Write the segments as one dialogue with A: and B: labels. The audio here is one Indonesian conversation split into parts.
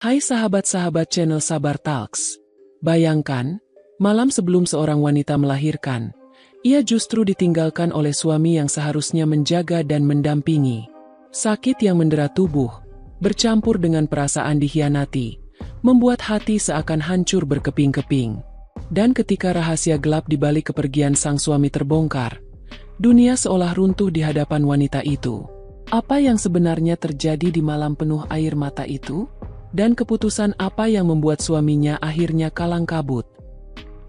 A: Hai sahabat-sahabat channel Sabar Talks. Bayangkan, malam sebelum seorang wanita melahirkan, ia justru ditinggalkan oleh suami yang seharusnya menjaga dan mendampingi. Sakit yang mendera tubuh, bercampur dengan perasaan dikhianati, membuat hati seakan hancur berkeping-keping. Dan ketika rahasia gelap di balik kepergian sang suami terbongkar, dunia seolah runtuh di hadapan wanita itu. Apa yang sebenarnya terjadi di malam penuh air mata itu? Dan keputusan apa yang membuat suaminya akhirnya kalang kabut?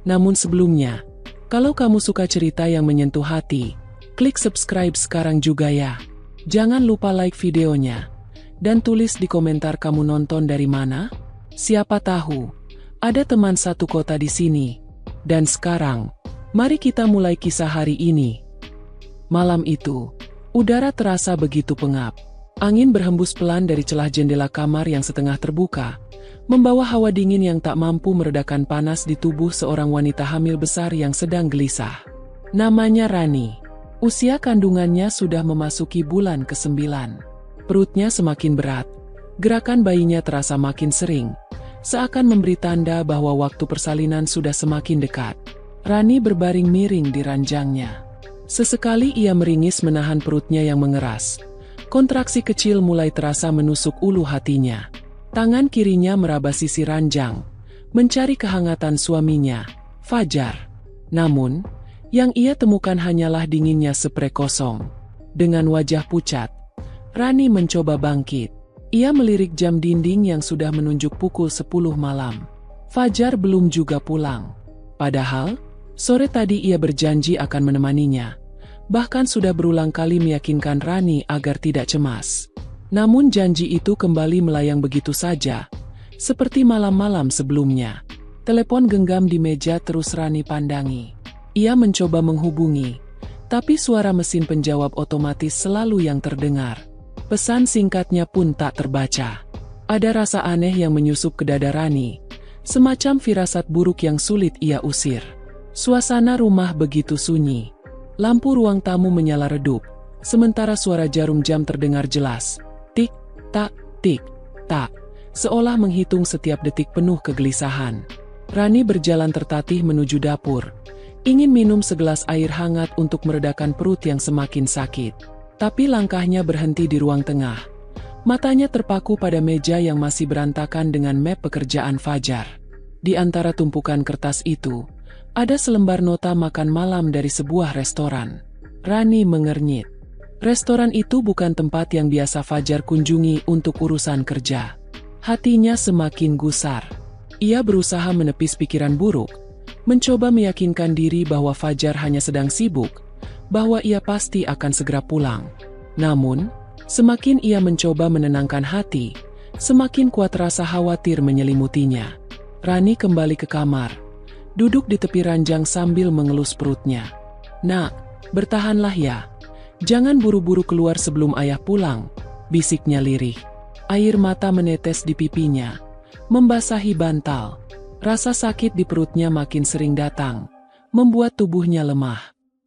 A: Namun sebelumnya, kalau kamu suka cerita yang menyentuh hati, klik subscribe sekarang juga ya. Jangan lupa like videonya, dan tulis di komentar kamu nonton dari mana. Siapa tahu, ada teman satu kota di sini. Dan sekarang, mari kita mulai kisah hari ini. Malam itu, udara terasa begitu pengap. Angin berhembus pelan dari celah jendela kamar yang setengah terbuka, membawa hawa dingin yang tak mampu meredakan panas di tubuh seorang wanita hamil besar yang sedang gelisah. Namanya Rani. Usia kandungannya sudah memasuki bulan ke-9. Perutnya semakin berat, gerakan bayinya terasa makin sering, seakan memberi tanda bahwa waktu persalinan sudah semakin dekat. Rani berbaring miring di ranjangnya. Sesekali ia meringis menahan perutnya yang mengeras. Kontraksi kecil mulai terasa menusuk ulu hatinya. Tangan kirinya meraba sisi ranjang, mencari kehangatan suaminya, Fajar. Namun, yang ia temukan hanyalah dinginnya sprei kosong. Dengan wajah pucat, Rani mencoba bangkit. Ia melirik jam dinding yang sudah menunjuk pukul 10 malam. Fajar belum juga pulang. Padahal, sore tadi ia berjanji akan menemaninya. Bahkan sudah berulang kali meyakinkan Rani agar tidak cemas. Namun janji itu kembali melayang begitu saja, seperti malam-malam sebelumnya. Telepon genggam di meja terus Rani pandangi. Ia mencoba menghubungi, tapi suara mesin penjawab otomatis selalu yang terdengar. Pesan singkatnya pun tak terbaca. Ada rasa aneh yang menyusup ke dada Rani, semacam firasat buruk yang sulit ia usir. Suasana rumah begitu sunyi. Lampu ruang tamu menyala redup, sementara suara jarum jam terdengar jelas. Tik, tak, seolah menghitung setiap detik penuh kegelisahan. Rani berjalan tertatih menuju dapur, ingin minum segelas air hangat untuk meredakan perut yang semakin sakit. Tapi langkahnya berhenti di ruang tengah. Matanya terpaku pada meja yang masih berantakan dengan map pekerjaan Fajar. Di antara tumpukan kertas itu, ada selembar nota makan malam dari sebuah restoran. Rani mengernyit. Restoran itu bukan tempat yang biasa Fajar kunjungi untuk urusan kerja. Hatinya semakin gusar. Ia berusaha menepis pikiran buruk, mencoba meyakinkan diri bahwa Fajar hanya sedang sibuk, bahwa ia pasti akan segera pulang. Namun, semakin ia mencoba menenangkan hati, semakin kuat rasa khawatir menyelimutinya. Rani kembali ke kamar, duduk di tepi ranjang sambil mengelus perutnya. "Nak, bertahanlah ya. Jangan buru-buru keluar sebelum ayah pulang," bisiknya lirih. Air mata menetes di pipinya, membasahi bantal. Rasa sakit di perutnya makin sering datang, membuat tubuhnya lemah.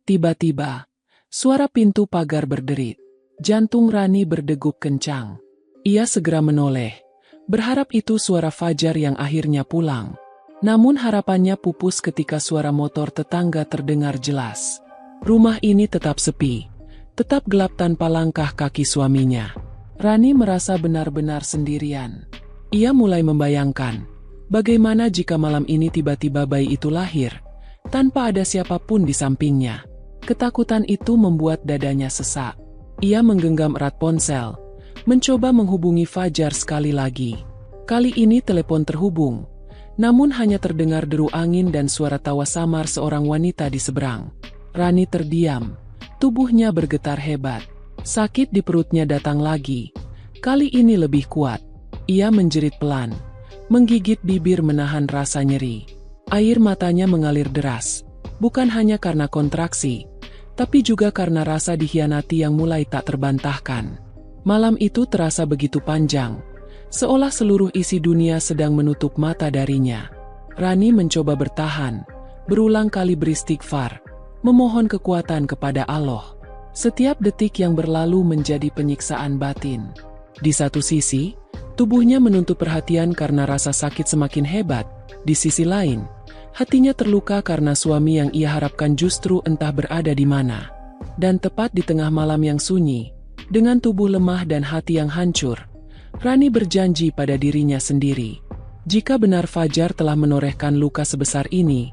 A: Tiba-tiba, suara pintu pagar berderit. Jantung Rani berdegup kencang. Ia segera menoleh, berharap itu suara Fajar yang akhirnya pulang. Namun harapannya pupus ketika suara motor tetangga terdengar jelas. Rumah ini tetap sepi, tetap gelap tanpa langkah kaki suaminya. Rani merasa benar-benar sendirian. Ia mulai membayangkan, bagaimana jika malam ini tiba-tiba bayi itu lahir, tanpa ada siapapun di sampingnya. Ketakutan itu membuat dadanya sesak. Ia menggenggam erat ponsel, mencoba menghubungi Fajar sekali lagi. Kali ini telepon terhubung. Namun hanya terdengar deru angin dan suara tawa samar seorang wanita di seberang. Rani terdiam, tubuhnya bergetar hebat. Sakit di perutnya datang lagi. Kali ini lebih kuat. Ia menjerit pelan, menggigit bibir menahan rasa nyeri. Air matanya mengalir deras, bukan hanya karena kontraksi, tapi juga karena rasa dikhianati yang mulai tak terbantahkan. Malam itu terasa begitu panjang, seolah seluruh isi dunia sedang menutup mata darinya. Rani mencoba bertahan, berulang kali beristighfar, memohon kekuatan kepada Allah. Setiap detik yang berlalu menjadi penyiksaan batin. Di satu sisi, Tubuhnya menuntut perhatian karena rasa sakit semakin hebat. Di sisi lain, hatinya terluka karena suami yang ia harapkan justru entah berada di mana. Dan tepat di tengah malam yang sunyi, dengan tubuh lemah dan hati yang hancur, Rani berjanji pada dirinya sendiri. Jika benar Fajar telah menorehkan luka sebesar ini,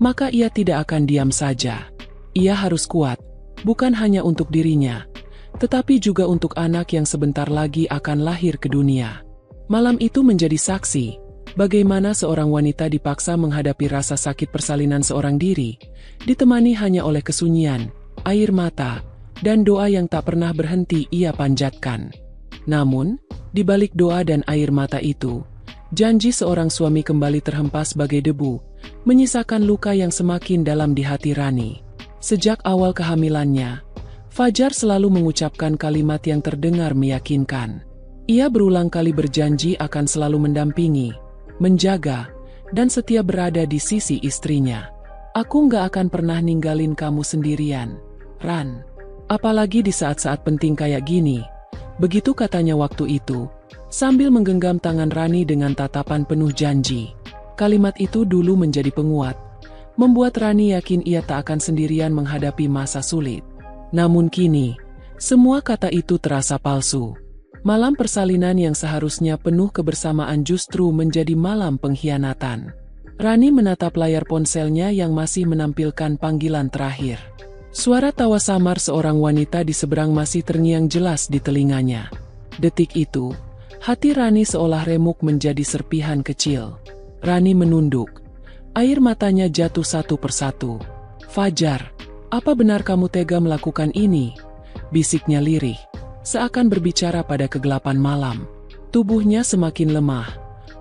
A: maka ia tidak akan diam saja. Ia harus kuat, bukan hanya untuk dirinya, tetapi juga untuk anak yang sebentar lagi akan lahir ke dunia. Malam itu menjadi saksi, bagaimana seorang wanita dipaksa menghadapi rasa sakit persalinan seorang diri, ditemani hanya oleh kesunyian, air mata, dan doa yang tak pernah berhenti ia panjatkan. Namun, di balik doa dan air mata itu, janji seorang suami kembali terhempas bagai debu, menyisakan luka yang semakin dalam di hati Rani. Sejak awal kehamilannya, Fajar selalu mengucapkan kalimat yang terdengar meyakinkan. Ia berulang kali berjanji akan selalu mendampingi, menjaga, dan setia berada di sisi istrinya. Aku nggak akan pernah ninggalin kamu sendirian, Ran. Apalagi di saat-saat penting kayak gini. Begitu katanya waktu itu, sambil menggenggam tangan Rani dengan tatapan penuh janji. Kalimat itu dulu menjadi penguat, membuat Rani yakin ia tak akan sendirian menghadapi masa sulit. Namun kini, semua kata itu terasa palsu. Malam persalinan yang seharusnya penuh kebersamaan justru menjadi malam pengkhianatan. Rani menatap layar ponselnya yang masih menampilkan panggilan terakhir. Suara tawa samar seorang wanita di seberang masih terngiang jelas di telinganya. Detik itu, hati Rani seolah remuk menjadi serpihan kecil. Rani menunduk. Air matanya jatuh satu persatu. Fajar, apa benar kamu tega melakukan ini? Bisiknya lirih, seakan berbicara pada kegelapan malam. Tubuhnya semakin lemah.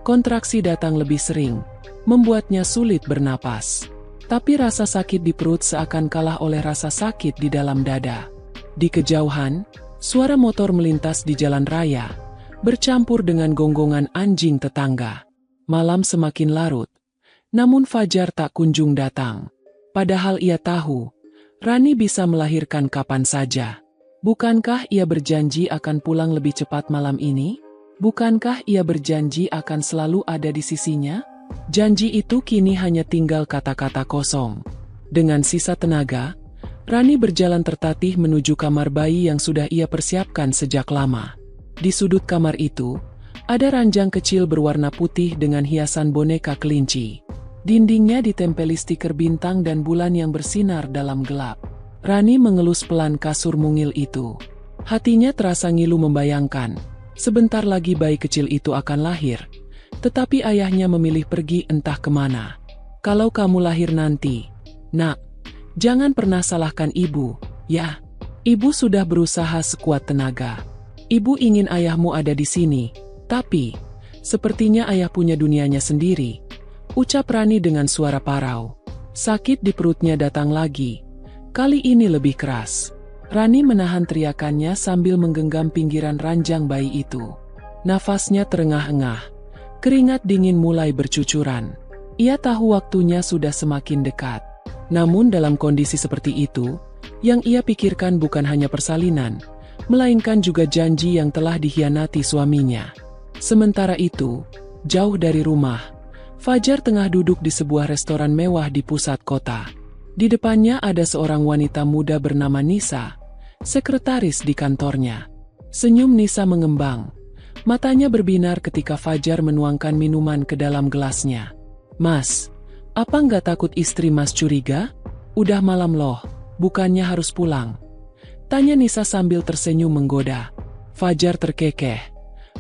A: Kontraksi datang lebih sering, membuatnya sulit bernapas. Tapi rasa sakit di perut seakan kalah oleh rasa sakit di dalam dada. Di kejauhan, suara motor melintas di jalan raya, bercampur dengan gonggongan anjing tetangga. Malam semakin larut, namun Fajar tak kunjung datang. Padahal ia tahu, Rani bisa melahirkan kapan saja. Bukankah ia berjanji akan pulang lebih cepat malam ini? Bukankah ia berjanji akan selalu ada di sisinya? Janji itu kini hanya tinggal kata-kata kosong. Dengan sisa tenaga, Rani berjalan tertatih menuju kamar bayi yang sudah ia persiapkan sejak lama. Di sudut kamar itu, ada ranjang kecil berwarna putih dengan hiasan boneka kelinci. Dindingnya ditempeli stiker bintang dan bulan yang bersinar dalam gelap. Rani mengelus pelan kasur mungil itu. Hatinya terasa ngilu membayangkan, sebentar lagi bayi kecil itu akan lahir. Tetapi ayahnya memilih pergi entah kemana. Kalau kamu lahir nanti, nak, jangan pernah salahkan ibu, ya. Ibu sudah berusaha sekuat tenaga. Ibu ingin ayahmu ada di sini, tapi sepertinya ayah punya dunianya sendiri. Ucap Rani dengan suara parau. Sakit di perutnya datang lagi. Kali ini lebih keras. Rani menahan teriakannya sambil menggenggam pinggiran ranjang bayi itu. Nafasnya terengah-engah. Keringat dingin mulai bercucuran. Ia tahu waktunya sudah semakin dekat. Namun dalam kondisi seperti itu, yang ia pikirkan bukan hanya persalinan, melainkan juga janji yang telah dikhianati suaminya. Sementara itu, jauh dari rumah, Fajar tengah duduk di sebuah restoran mewah di pusat kota. Di depannya ada seorang wanita muda bernama Nisa, sekretaris di kantornya. Senyum Nisa mengembang. Matanya berbinar ketika Fajar menuangkan minuman ke dalam gelasnya. Mas, apa nggak takut istri Mas curiga? Udah malam loh, bukannya harus pulang? Tanya Nisa sambil tersenyum menggoda. Fajar terkekeh,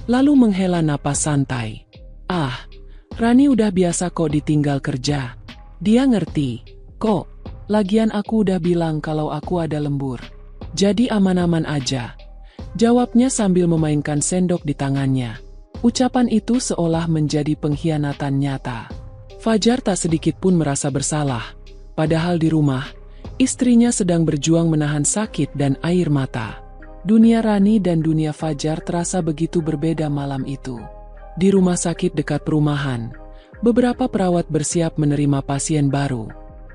A: lalu menghela napas santai. Ah, Rani udah biasa kok ditinggal kerja. Dia ngerti, kok. Lagian aku udah bilang kalau aku ada lembur. Jadi aman-aman aja. Jawabnya sambil memainkan sendok di tangannya. Ucapan itu seolah menjadi pengkhianatan nyata. Fajar tak sedikit pun merasa bersalah. Padahal di rumah, istrinya sedang berjuang menahan sakit dan air mata. Dunia Rani dan dunia Fajar terasa begitu berbeda malam itu. Di rumah sakit dekat perumahan, beberapa perawat bersiap menerima pasien baru.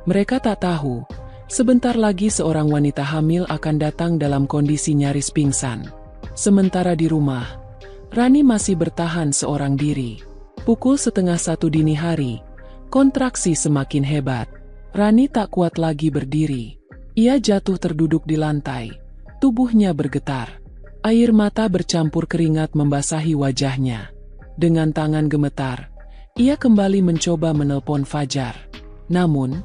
A: Mereka tak tahu, sebentar lagi seorang wanita hamil akan datang dalam kondisi nyaris pingsan. Sementara di rumah, Rani masih bertahan seorang diri. Pukul 12:30 dini hari, kontraksi semakin hebat. Rani tak kuat lagi berdiri. Ia jatuh terduduk di lantai. Tubuhnya bergetar. Air mata bercampur keringat membasahi wajahnya. Dengan tangan gemetar, ia kembali mencoba menelpon Fajar. Namun,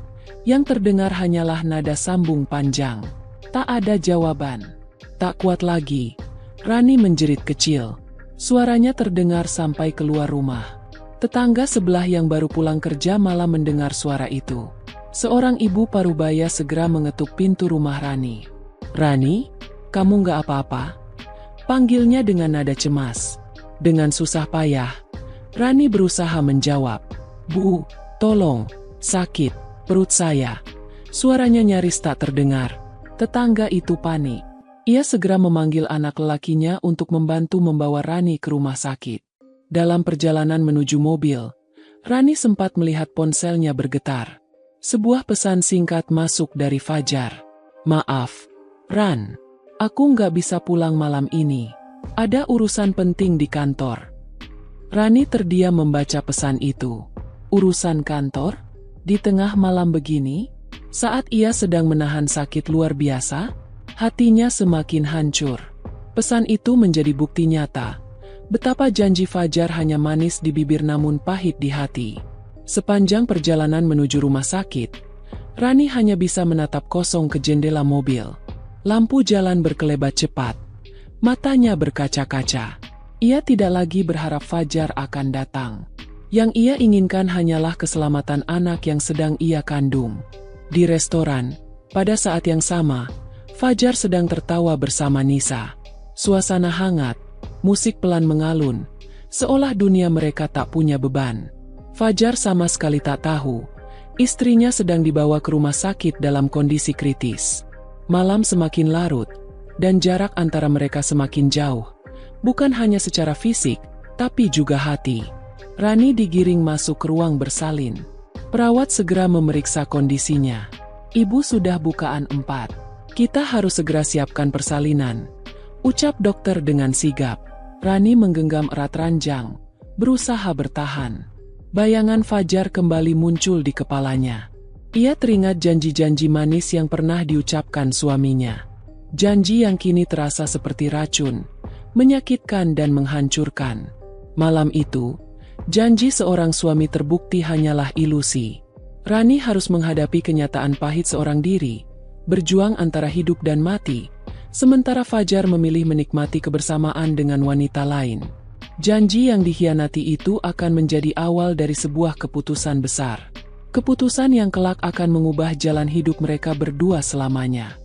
A: yang terdengar hanyalah nada sambung panjang. Tak ada jawaban. Tak kuat lagi, Rani menjerit kecil. Suaranya terdengar sampai keluar rumah. Tetangga sebelah yang baru pulang kerja malah mendengar suara itu. Seorang ibu parubaya segera mengetuk pintu rumah Rani. "Rani, kamu nggak apa-apa?" Panggilnya dengan nada cemas. Dengan susah payah, Rani berusaha menjawab. "Bu, tolong, sakit, perut saya." Suaranya nyaris tak terdengar. Tetangga itu panik. Ia segera memanggil anak lelakinya untuk membantu membawa Rani ke rumah sakit. Dalam perjalanan menuju mobil, Rani sempat melihat ponselnya bergetar. Sebuah pesan singkat masuk dari Fajar. "Maaf, Ran. Aku nggak bisa pulang malam ini. Ada urusan penting di kantor." Rani terdiam membaca pesan itu. Urusan kantor? Di tengah malam begini? Saat ia sedang menahan sakit luar biasa? Hatinya semakin hancur. Pesan itu menjadi bukti nyata. Betapa janji Fajar hanya manis di bibir namun pahit di hati. Sepanjang perjalanan menuju rumah sakit, Rani hanya bisa menatap kosong ke jendela mobil. Lampu jalan berkelebat cepat. Matanya berkaca-kaca. Ia tidak lagi berharap Fajar akan datang. Yang ia inginkan hanyalah keselamatan anak yang sedang ia kandung. Di restoran, pada saat yang sama, Fajar sedang tertawa bersama Nisa. Suasana hangat, musik pelan mengalun, seolah dunia mereka tak punya beban. Fajar sama sekali tak tahu, istrinya sedang dibawa ke rumah sakit dalam kondisi kritis. Malam semakin larut, dan jarak antara mereka semakin jauh. Bukan hanya secara fisik, tapi juga hati. Rani digiring masuk ke ruang bersalin. Perawat segera memeriksa kondisinya. "Ibu sudah bukaan 4. Kita harus segera siapkan persalinan," ucap dokter dengan sigap. Rani menggenggam erat ranjang, berusaha bertahan. Bayangan Fajar kembali muncul di kepalanya. Ia teringat janji-janji manis yang pernah diucapkan suaminya. Janji yang kini terasa seperti racun, menyakitkan dan menghancurkan. Malam itu, janji seorang suami terbukti hanyalah ilusi. Rani harus menghadapi kenyataan pahit seorang diri, berjuang antara hidup dan mati, sementara Fajar memilih menikmati kebersamaan dengan wanita lain. Janji yang dikhianati itu akan menjadi awal dari sebuah keputusan besar. Keputusan yang kelak akan mengubah jalan hidup mereka berdua selamanya.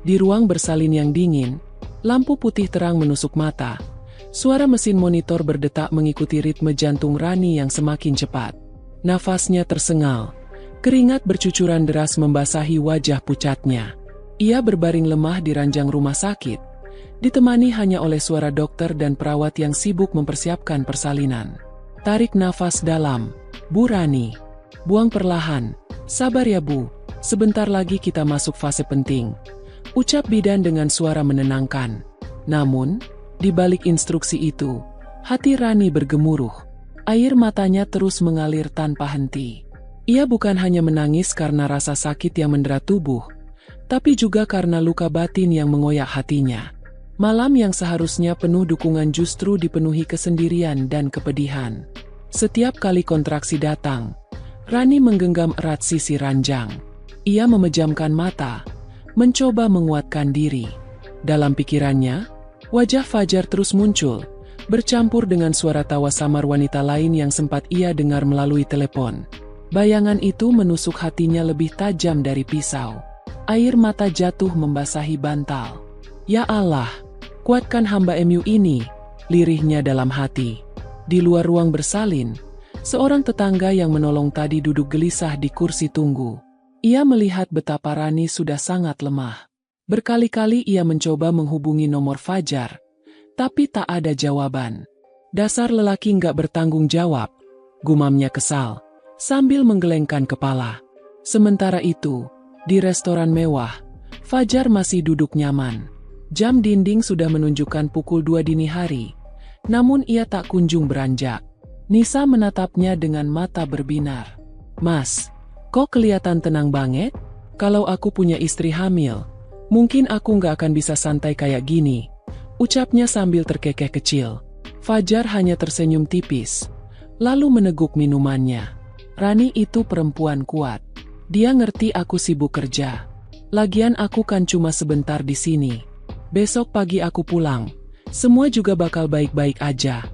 A: Di ruang bersalin yang dingin, lampu putih terang menusuk mata. Suara mesin monitor berdetak mengikuti ritme jantung Rani yang semakin cepat. Nafasnya tersengal. Keringat bercucuran deras membasahi wajah pucatnya. Ia berbaring lemah di ranjang rumah sakit, ditemani hanya oleh suara dokter dan perawat yang sibuk mempersiapkan persalinan. "Tarik nafas dalam, Bu Rani. Buang perlahan. Sabar ya Bu, sebentar lagi kita masuk fase penting," ucap bidan dengan suara menenangkan. Namun, di balik instruksi itu, hati Rani bergemuruh. Air matanya terus mengalir tanpa henti. Ia bukan hanya menangis karena rasa sakit yang mendera tubuh, tapi juga karena luka batin yang mengoyak hatinya. Malam yang seharusnya penuh dukungan justru dipenuhi kesendirian dan kepedihan. Setiap kali kontraksi datang, Rani menggenggam erat sisi ranjang. Ia memejamkan mata, mencoba menguatkan diri. Dalam pikirannya, wajah Fajar terus muncul, bercampur dengan suara tawa samar wanita lain yang sempat ia dengar melalui telepon. Bayangan itu menusuk hatinya lebih tajam dari pisau. Air mata jatuh membasahi bantal. "Ya Allah, kuatkan hamba MU ini," lirihnya dalam hati. Di luar ruang bersalin, seorang tetangga yang menolong tadi duduk gelisah di kursi tunggu. Ia melihat betapa Rani sudah sangat lemah. Berkali-kali ia mencoba menghubungi nomor Fajar, tapi tak ada jawaban. "Dasar lelaki nggak bertanggung jawab," gumamnya kesal, sambil menggelengkan kepala. Sementara itu, di restoran mewah, Fajar masih duduk nyaman. Jam dinding sudah menunjukkan pukul 2 dini hari. Namun ia tak kunjung beranjak. Nisa menatapnya dengan mata berbinar. "Mas, kok kelihatan tenang banget? Kalau aku punya istri hamil, mungkin aku nggak akan bisa santai kayak gini," ucapnya sambil terkekeh kecil. Fajar hanya tersenyum tipis, lalu meneguk minumannya. "Rani itu perempuan kuat. Dia ngerti aku sibuk kerja. Lagian aku kan cuma sebentar di sini. Besok pagi aku pulang. Semua juga bakal baik-baik aja."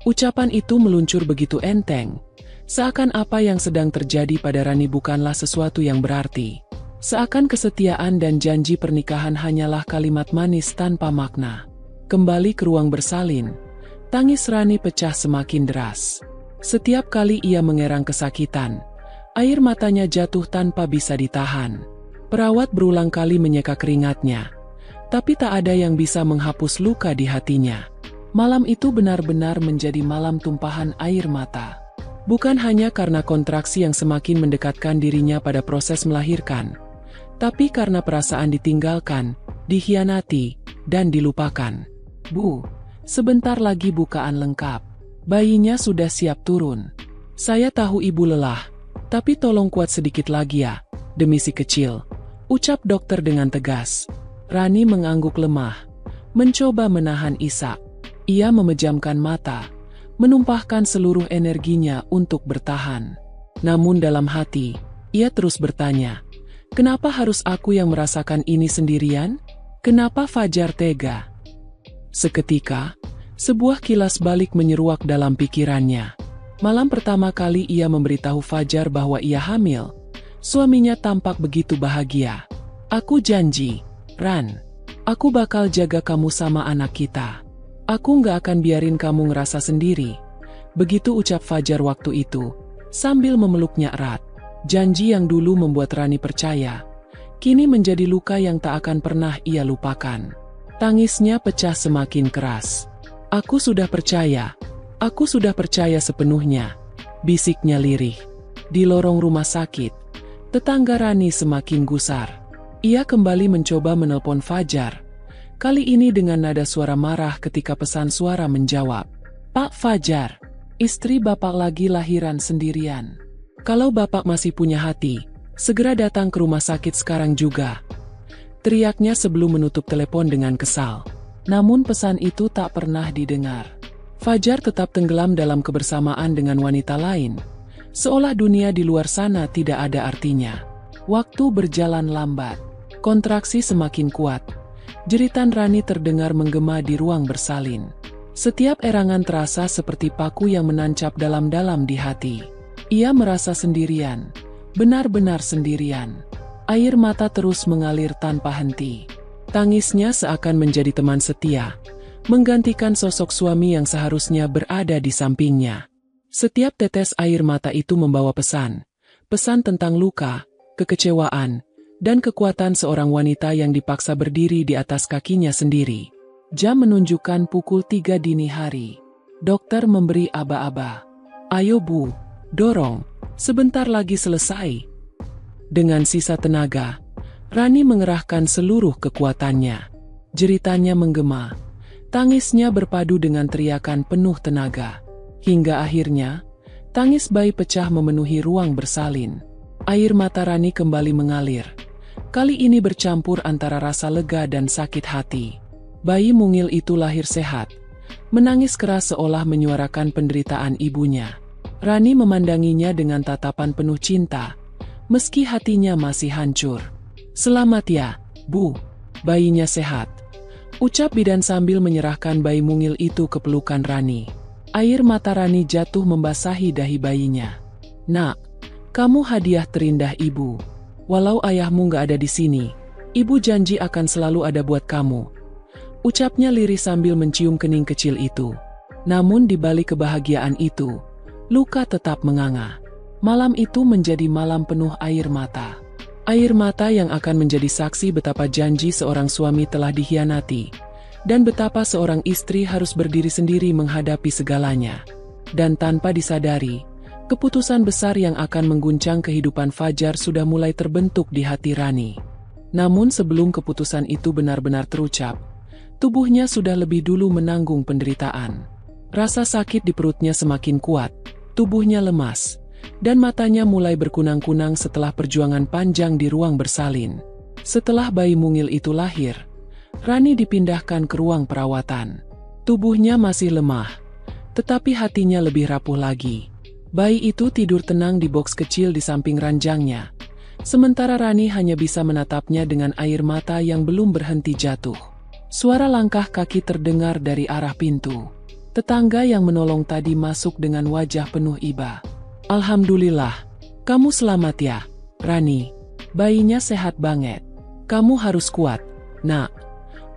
A: Ucapan itu meluncur begitu enteng, seakan apa yang sedang terjadi pada Rani bukanlah sesuatu yang berarti. Seakan kesetiaan dan janji pernikahan hanyalah kalimat manis tanpa makna. Kembali ke ruang bersalin, tangis Rani pecah semakin deras. Setiap kali ia mengerang kesakitan, air matanya jatuh tanpa bisa ditahan. Perawat berulang kali menyeka keringatnya, tapi tak ada yang bisa menghapus luka di hatinya. Malam itu benar-benar menjadi malam tumpahan air mata. Bukan hanya karena kontraksi yang semakin mendekatkan dirinya pada proses melahirkan, tapi karena perasaan ditinggalkan, dikhianati, dan dilupakan. "Bu, sebentar lagi bukaan lengkap. Bayinya sudah siap turun. Saya tahu ibu lelah, tapi tolong kuat sedikit lagi ya, demi si kecil," ucap dokter dengan tegas. Rani mengangguk lemah, mencoba menahan isak. Ia memejamkan mata, menumpahkan seluruh energinya untuk bertahan. Namun dalam hati, ia terus bertanya, "Kenapa harus aku yang merasakan ini sendirian? Kenapa Fajar tega?" Seketika, sebuah kilas balik menyeruak dalam pikirannya. Malam pertama kali ia memberitahu Fajar bahwa ia hamil, suaminya tampak begitu bahagia. "Aku janji, Ran, aku bakal jaga kamu sama anak kita. Aku nggak akan biarin kamu ngerasa sendiri." Begitu ucap Fajar waktu itu, sambil memeluknya erat. Janji yang dulu membuat Rani percaya, kini menjadi luka yang tak akan pernah ia lupakan. Tangisnya pecah semakin keras. Aku sudah percaya sepenuhnya," bisiknya lirih. Di lorong rumah sakit, tetangga Rani semakin gusar. Ia kembali mencoba menelpon Fajar. Kali ini dengan nada suara marah ketika pesan suara menjawab. "Pak Fajar, istri Bapak lagi lahiran sendirian. Kalau Bapak masih punya hati, segera datang ke rumah sakit sekarang juga," teriaknya sebelum menutup telepon dengan kesal. Namun pesan itu tak pernah didengar. Fajar tetap tenggelam dalam kebersamaan dengan wanita lain, seolah dunia di luar sana tidak ada artinya. Waktu berjalan lambat, kontraksi semakin kuat. Jeritan Rani terdengar menggema di ruang bersalin. Setiap erangan terasa seperti paku yang menancap dalam-dalam di hati. Ia merasa sendirian, benar-benar sendirian. Air mata terus mengalir tanpa henti. Tangisnya seakan menjadi teman setia, menggantikan sosok suami yang seharusnya berada di sampingnya. Setiap tetes air mata itu membawa pesan tentang luka, kekecewaan, dan kekuatan seorang wanita yang dipaksa berdiri di atas kakinya sendiri. Jam menunjukkan pukul 3 dini hari. Dokter memberi aba-aba. "Ayo Bu, dorong, sebentar lagi selesai." Dengan sisa tenaga, Rani mengerahkan seluruh kekuatannya. Jeritannya menggema, tangisnya berpadu dengan teriakan penuh tenaga. Hingga akhirnya, tangis bayi pecah memenuhi ruang bersalin. Air mata Rani kembali mengalir. Kali ini bercampur antara rasa lega dan sakit hati. Bayi mungil itu lahir sehat, menangis keras seolah menyuarakan penderitaan ibunya. Rani memandanginya dengan tatapan penuh cinta, meski hatinya masih hancur. "Selamat ya, Bu, bayinya sehat," ucap bidan sambil menyerahkan bayi mungil itu ke pelukan Rani. Air mata Rani jatuh membasahi dahi bayinya. "Nak, kamu hadiah terindah Ibu. Walau ayahmu gak ada di sini, Ibu janji akan selalu ada buat kamu," ucapnya lirih sambil mencium kening kecil itu. Namun di balik kebahagiaan itu, luka tetap menganga. Malam itu menjadi malam penuh air mata. Air mata yang akan menjadi saksi betapa janji seorang suami telah dikhianati, dan betapa seorang istri harus berdiri sendiri menghadapi segalanya. Dan tanpa disadari, keputusan besar yang akan mengguncang kehidupan Fajar sudah mulai terbentuk di hati Rani. Namun sebelum keputusan itu benar-benar terucap, tubuhnya sudah lebih dulu menanggung penderitaan. Rasa sakit di perutnya semakin kuat, tubuhnya lemas, dan matanya mulai berkunang-kunang setelah perjuangan panjang di ruang bersalin. Setelah bayi mungil itu lahir, Rani dipindahkan ke ruang perawatan. Tubuhnya masih lemah, tetapi hatinya lebih rapuh lagi. Bayi itu tidur tenang di boks kecil di samping ranjangnya, sementara Rani hanya bisa menatapnya dengan air mata yang belum berhenti jatuh. Suara langkah kaki terdengar dari arah pintu. Tetangga yang menolong tadi masuk dengan wajah penuh iba. "Alhamdulillah, kamu selamat ya, Rani. Bayinya sehat banget. Kamu harus kuat, nak,"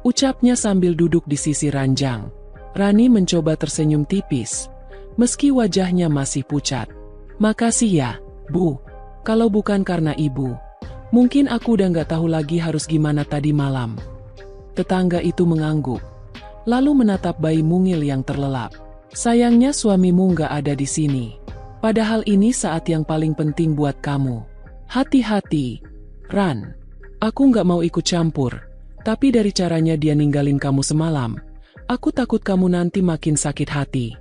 A: ucapnya sambil duduk di sisi ranjang. Rani mencoba tersenyum tipis, meski wajahnya masih pucat. "Makasih ya, Bu. Kalau bukan karena Ibu, mungkin aku udah nggak tahu lagi harus gimana tadi malam." Tetangga itu mengangguk, lalu menatap bayi mungil yang terlelap. "Sayangnya suamimu nggak ada di sini. Padahal ini saat yang paling penting buat kamu. Hati-hati, Ran. Aku nggak mau ikut campur, tapi dari caranya dia ninggalin kamu semalam, aku takut kamu nanti makin sakit hati."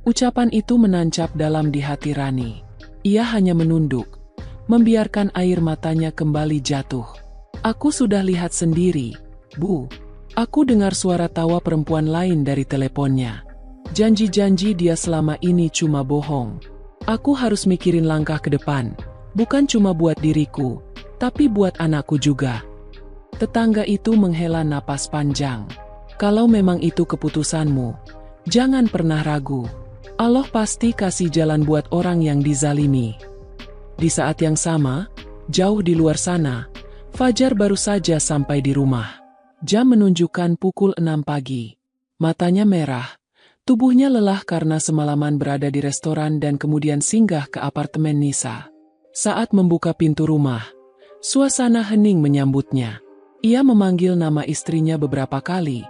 A: Ucapan itu menancap dalam di hati Rani. Ia hanya menunduk, membiarkan air matanya kembali jatuh. "Aku sudah lihat sendiri, Bu. Aku dengar suara tawa perempuan lain dari teleponnya. Janji-janji dia selama ini cuma bohong. Aku harus mikirin langkah ke depan, bukan cuma buat diriku, tapi buat anakku juga." Tetangga itu menghela napas panjang. "Kalau memang itu keputusanmu, jangan pernah ragu. Allah pasti kasih jalan buat orang yang dizalimi." Di saat yang sama, jauh di luar sana, Fajar baru saja sampai di rumah. Jam menunjukkan pukul 6 pagi. Matanya merah, tubuhnya lelah karena semalaman berada di restoran dan kemudian singgah ke apartemen Nisa. Saat membuka pintu rumah, suasana hening menyambutnya. Ia memanggil nama istrinya beberapa kali,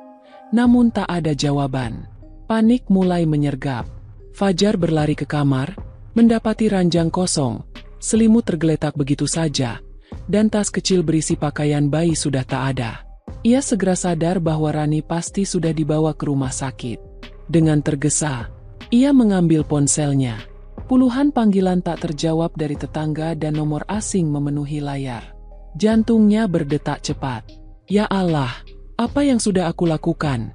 A: namun tak ada jawaban. Panik mulai menyergap. Fajar berlari ke kamar, mendapati ranjang kosong, selimut tergeletak begitu saja, dan tas kecil berisi pakaian bayi sudah tak ada. Ia segera sadar bahwa Rani pasti sudah dibawa ke rumah sakit. Dengan tergesa, ia mengambil ponselnya. Puluhan panggilan tak terjawab dari tetangga dan nomor asing memenuhi layar. Jantungnya berdetak cepat. "Ya Allah, apa yang sudah aku lakukan?"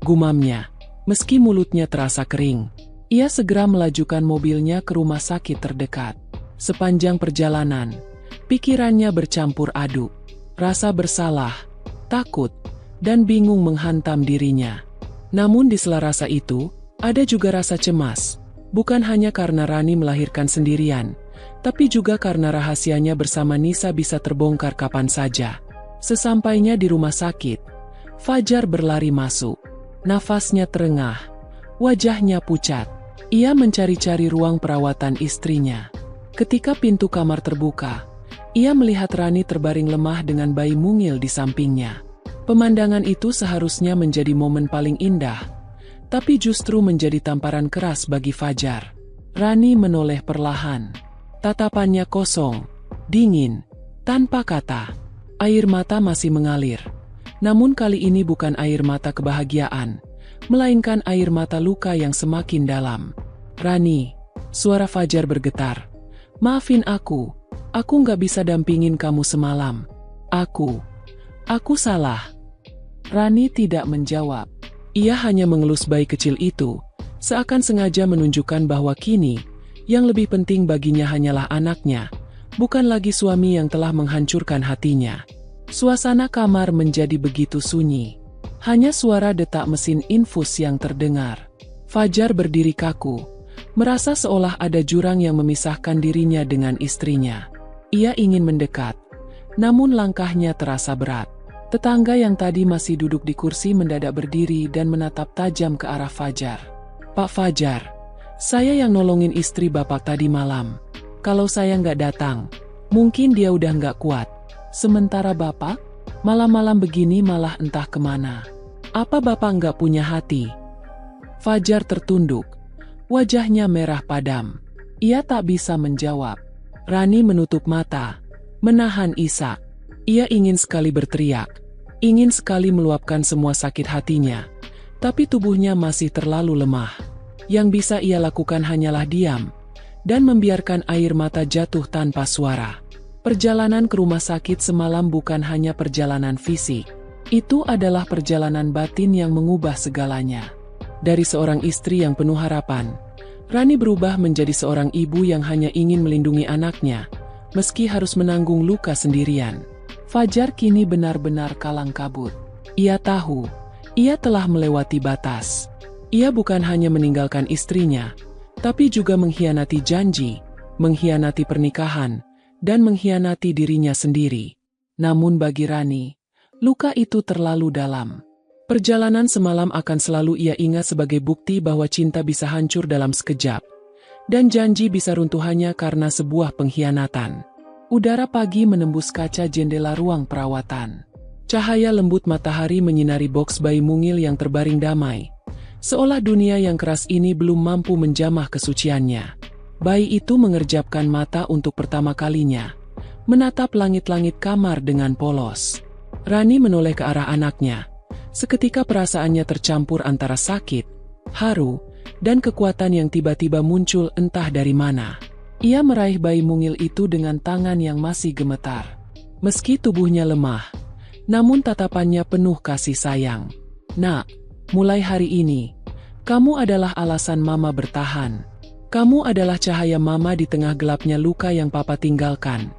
A: gumamnya, meski mulutnya terasa kering. Ia segera melajukan mobilnya ke rumah sakit terdekat. Sepanjang perjalanan, pikirannya bercampur aduk. Rasa bersalah, takut, dan bingung menghantam dirinya. Namun di sela rasa itu, ada juga rasa cemas. Bukan hanya karena Rani melahirkan sendirian, tapi juga karena rahasianya bersama Nisa bisa terbongkar kapan saja. Sesampainya di rumah sakit, Fajar berlari masuk. Nafasnya terengah, wajahnya pucat. Ia mencari-cari ruang perawatan istrinya. Ketika pintu kamar terbuka, ia melihat Rani terbaring lemah dengan bayi mungil di sampingnya. Pemandangan itu seharusnya menjadi momen paling indah, tapi justru menjadi tamparan keras bagi Fajar. Rani menoleh perlahan. Tatapannya kosong, dingin, tanpa kata. Air mata masih mengalir. Namun kali ini bukan air mata kebahagiaan, melainkan air mata luka yang semakin dalam. "Rani," suara Fajar bergetar. "Maafin aku nggak bisa dampingin kamu semalam. Aku salah." Rani tidak menjawab. Ia hanya mengelus bayi kecil itu, seakan sengaja menunjukkan bahwa kini, yang lebih penting baginya hanyalah anaknya, bukan lagi suami yang telah menghancurkan hatinya. Suasana kamar menjadi begitu sunyi. Hanya suara detak mesin infus yang terdengar. Fajar berdiri kaku, merasa seolah ada jurang yang memisahkan dirinya dengan istrinya. Ia ingin mendekat, namun langkahnya terasa berat. Tetangga yang tadi masih duduk di kursi mendadak berdiri dan menatap tajam ke arah Fajar. "Pak Fajar, saya yang nolongin istri Bapak tadi malam. Kalau saya nggak datang, mungkin dia udah nggak kuat. Sementara Bapak, malam-malam begini malah entah kemana. Apa Bapak nggak punya hati?" Fajar tertunduk, wajahnya merah padam. Ia tak bisa menjawab. Rani menutup mata, menahan isak. Ia ingin sekali berteriak, ingin sekali meluapkan semua sakit hatinya, Tapi tubuhnya masih terlalu lemah. Yang bisa ia lakukan hanyalah diam, dan membiarkan air mata jatuh tanpa suara. Perjalanan ke rumah sakit semalam bukan hanya perjalanan fisik. Itu adalah perjalanan batin yang mengubah segalanya. Dari seorang istri yang penuh harapan, Rani berubah menjadi seorang ibu yang hanya ingin melindungi anaknya, meski harus menanggung luka sendirian. Fajar kini benar-benar kalang kabut. Ia tahu, ia telah melewati batas. Ia bukan hanya meninggalkan istrinya, tapi juga mengkhianati janji, mengkhianati pernikahan, dan mengkhianati dirinya sendiri. Namun bagi Rani, luka itu terlalu dalam. Perjalanan semalam akan selalu ia ingat sebagai bukti bahwa cinta bisa hancur dalam sekejap, dan janji bisa runtuh hanya karena sebuah pengkhianatan. Udara pagi menembus kaca jendela ruang perawatan. Cahaya lembut matahari menyinari boks bayi mungil yang terbaring damai, seolah dunia yang keras ini belum mampu menjamah kesuciannya. Bayi itu mengerjapkan mata untuk pertama kalinya, menatap langit-langit kamar dengan polos. Rani menoleh ke arah anaknya. Seketika perasaannya tercampur antara sakit, haru, dan kekuatan yang tiba-tiba muncul entah dari mana. Ia meraih bayi mungil itu dengan tangan yang masih gemetar. Meski tubuhnya lemah, namun tatapannya penuh kasih sayang. "Nak, mulai hari ini, kamu adalah alasan Mama bertahan. Kamu adalah cahaya Mama di tengah gelapnya luka yang Papa tinggalkan,"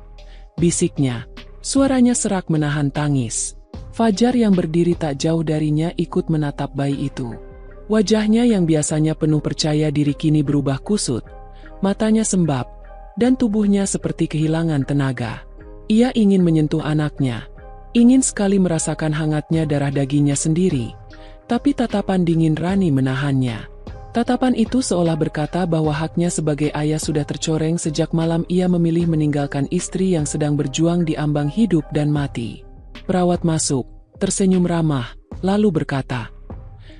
A: bisiknya. Suaranya serak menahan tangis. Fajar yang berdiri tak jauh darinya ikut menatap bayi itu. Wajahnya yang biasanya penuh percaya diri kini berubah kusut, matanya sembab, dan tubuhnya seperti kehilangan tenaga. Ia ingin menyentuh anaknya, ingin sekali merasakan hangatnya darah dagingnya sendiri, tapi tatapan dingin Rani menahannya. Tatapan itu seolah berkata bahwa haknya sebagai ayah sudah tercoreng sejak malam ia memilih meninggalkan istri yang sedang berjuang di ambang hidup dan mati. Perawat masuk, tersenyum ramah, lalu berkata,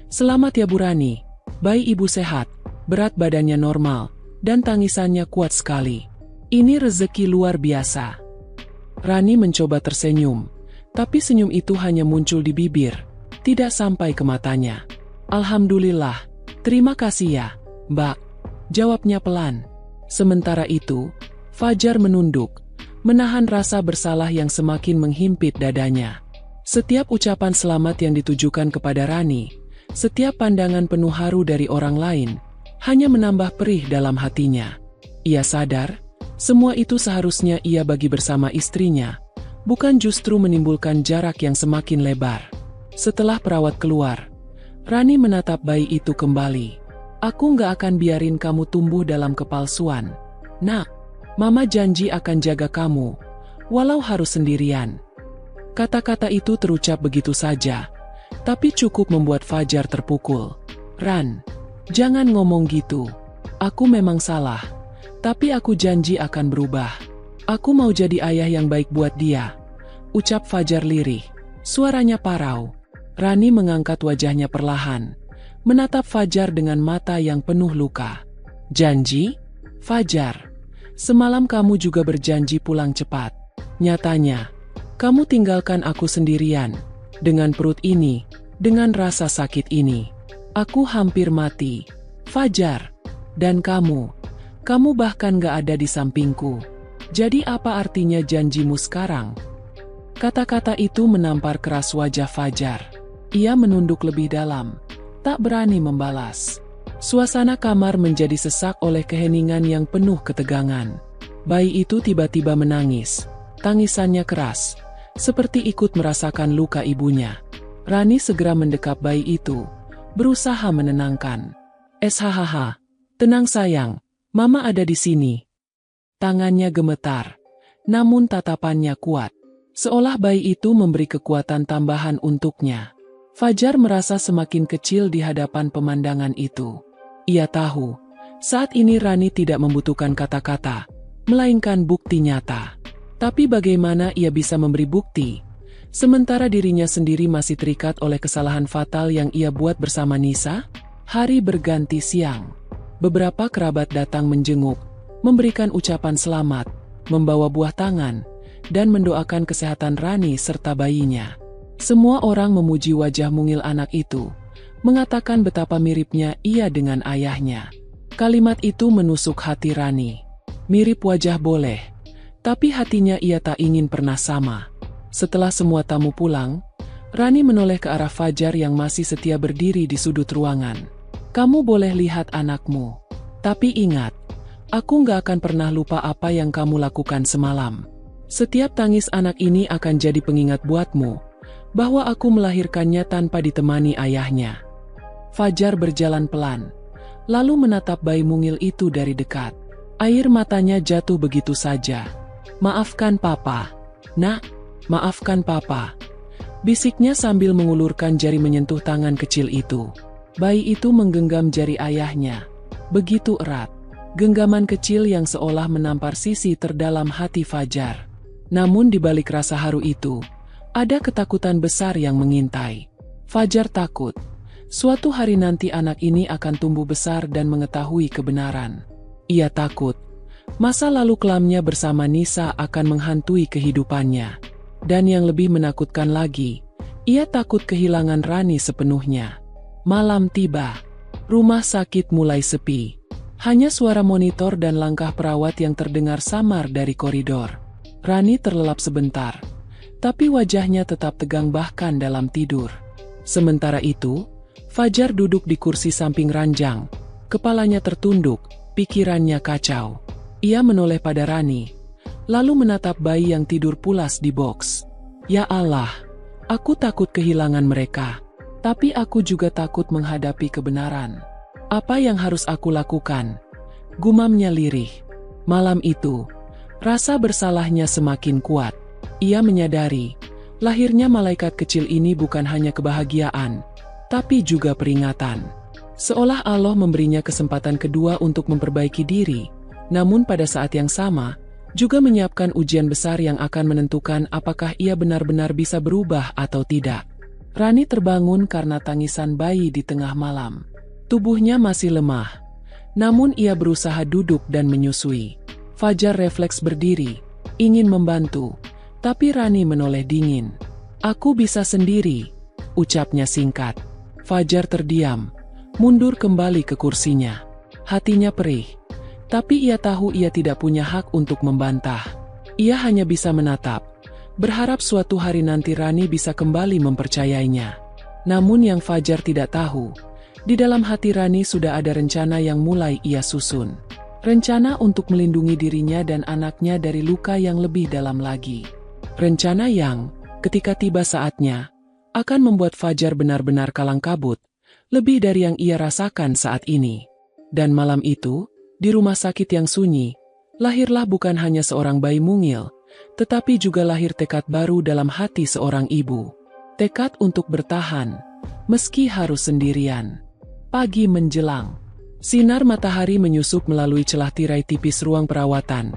A: "Selamat ya Bu Rani, bayi ibu sehat, berat badannya normal, dan tangisannya kuat sekali. Ini rezeki luar biasa." Rani mencoba tersenyum, tapi senyum itu hanya muncul di bibir, tidak sampai ke matanya. "Alhamdulillah, terima kasih ya, Mbak," jawabnya pelan. Sementara itu, Fajar menunduk, menahan rasa bersalah yang semakin menghimpit dadanya. Setiap ucapan selamat yang ditujukan kepada Rani, setiap pandangan penuh haru dari orang lain, hanya menambah perih dalam hatinya. Ia sadar, semua itu seharusnya ia bagi bersama istrinya, bukan justru menimbulkan jarak yang semakin lebar. Setelah perawat keluar, Rani menatap bayi itu kembali. "Aku nggak akan biarin kamu tumbuh dalam kepalsuan. Nak, Mama janji akan jaga kamu, walau harus sendirian." Kata-kata itu terucap begitu saja, tapi cukup membuat Fajar terpukul. "Ran, jangan ngomong gitu. Aku memang salah, tapi aku janji akan berubah. Aku mau jadi ayah yang baik buat dia," ucap Fajar lirih. Suaranya parau. Rani mengangkat wajahnya perlahan, menatap Fajar dengan mata yang penuh luka. "Janji? Fajar, semalam kamu juga berjanji pulang cepat. Nyatanya, kamu tinggalkan aku sendirian. Dengan perut ini, dengan rasa sakit ini, aku hampir mati. Fajar, dan kamu bahkan gak ada di sampingku. Jadi apa artinya janjimu sekarang?" Kata-kata itu menampar keras wajah Fajar. Ia menunduk lebih dalam, tak berani membalas. Suasana kamar menjadi sesak oleh keheningan yang penuh ketegangan. Bayi itu tiba-tiba menangis. Tangisannya keras, seperti ikut merasakan luka ibunya. Rani segera mendekap bayi itu, berusaha menenangkan. "SHHH, tenang sayang, Mama ada di sini." Tangannya gemetar, namun tatapannya kuat, seolah bayi itu memberi kekuatan tambahan untuknya. Fajar merasa semakin kecil di hadapan pemandangan itu. Ia tahu, saat ini Rani tidak membutuhkan kata-kata, melainkan bukti nyata. Tapi bagaimana ia bisa memberi bukti, sementara dirinya sendiri masih terikat oleh kesalahan fatal yang ia buat bersama Nisa? Hari berganti siang. Beberapa kerabat datang menjenguk, memberikan ucapan selamat, membawa buah tangan, dan mendoakan kesehatan Rani serta bayinya. Semua orang memuji wajah mungil anak itu, mengatakan betapa miripnya ia dengan ayahnya. Kalimat itu menusuk hati Rani. Mirip wajah boleh, tapi hatinya ia tak ingin pernah sama. Setelah semua tamu pulang, Rani menoleh ke arah Fajar yang masih setia berdiri di sudut ruangan. Kamu boleh lihat anakmu, tapi ingat, aku nggak akan pernah lupa apa yang kamu lakukan semalam. Setiap tangis anak ini akan jadi pengingat buatmu, bahwa aku melahirkannya tanpa ditemani ayahnya. Fajar berjalan pelan, lalu menatap bayi mungil itu dari dekat. Air matanya jatuh begitu saja. Maafkan papa, nak, maafkan papa, bisiknya sambil mengulurkan jari menyentuh tangan kecil itu. Bayi itu menggenggam jari ayahnya, begitu erat. Genggaman kecil yang seolah menampar sisi terdalam hati Fajar. Namun di balik rasa haru itu, ada ketakutan besar yang mengintai. Fajar takut, suatu hari nanti anak ini akan tumbuh besar dan mengetahui kebenaran. Ia takut, masa lalu kelamnya bersama Nisa akan menghantui kehidupannya. Dan yang lebih menakutkan lagi, ia takut kehilangan Rani sepenuhnya. Malam tiba, rumah sakit mulai sepi. Hanya suara monitor dan langkah perawat yang terdengar samar dari koridor. Rani terlelap sebentar, tapi wajahnya tetap tegang bahkan dalam tidur. Sementara itu, Fajar duduk di kursi samping ranjang, kepalanya tertunduk, pikirannya kacau. Ia menoleh pada Rani, lalu menatap bayi yang tidur pulas di box. Ya Allah, aku takut kehilangan mereka, tapi aku juga takut menghadapi kebenaran. Apa yang harus aku lakukan? Gumamnya lirih. Malam itu, rasa bersalahnya semakin kuat. Ia menyadari, lahirnya malaikat kecil ini bukan hanya kebahagiaan, tapi juga peringatan. Seolah Allah memberinya kesempatan kedua untuk memperbaiki diri, namun pada saat yang sama, juga menyiapkan ujian besar yang akan menentukan apakah ia benar-benar bisa berubah atau tidak. Rani terbangun karena tangisan bayi di tengah malam. Tubuhnya masih lemah, namun ia berusaha duduk dan menyusui. Fajar refleks berdiri, ingin membantu, tapi Rani menoleh dingin. Aku bisa sendiri, ucapnya singkat. Fajar terdiam, mundur kembali ke kursinya. Hatinya perih, tapi ia tahu ia tidak punya hak untuk membantah. Ia hanya bisa menatap, berharap suatu hari nanti Rani bisa kembali mempercayainya. Namun yang Fajar tidak tahu, di dalam hati Rani sudah ada rencana yang mulai ia susun. Rencana untuk melindungi dirinya dan anaknya dari luka yang lebih dalam lagi. Rencana yang, ketika tiba saatnya, akan membuat Fajar benar-benar kalang kabut, lebih dari yang ia rasakan saat ini. Dan malam itu, di rumah sakit yang sunyi, lahirlah bukan hanya seorang bayi mungil, tetapi juga lahir tekad baru dalam hati seorang ibu. Tekad untuk bertahan, meski harus sendirian. Pagi menjelang. Sinar matahari menyusup melalui celah tirai tipis ruang perawatan,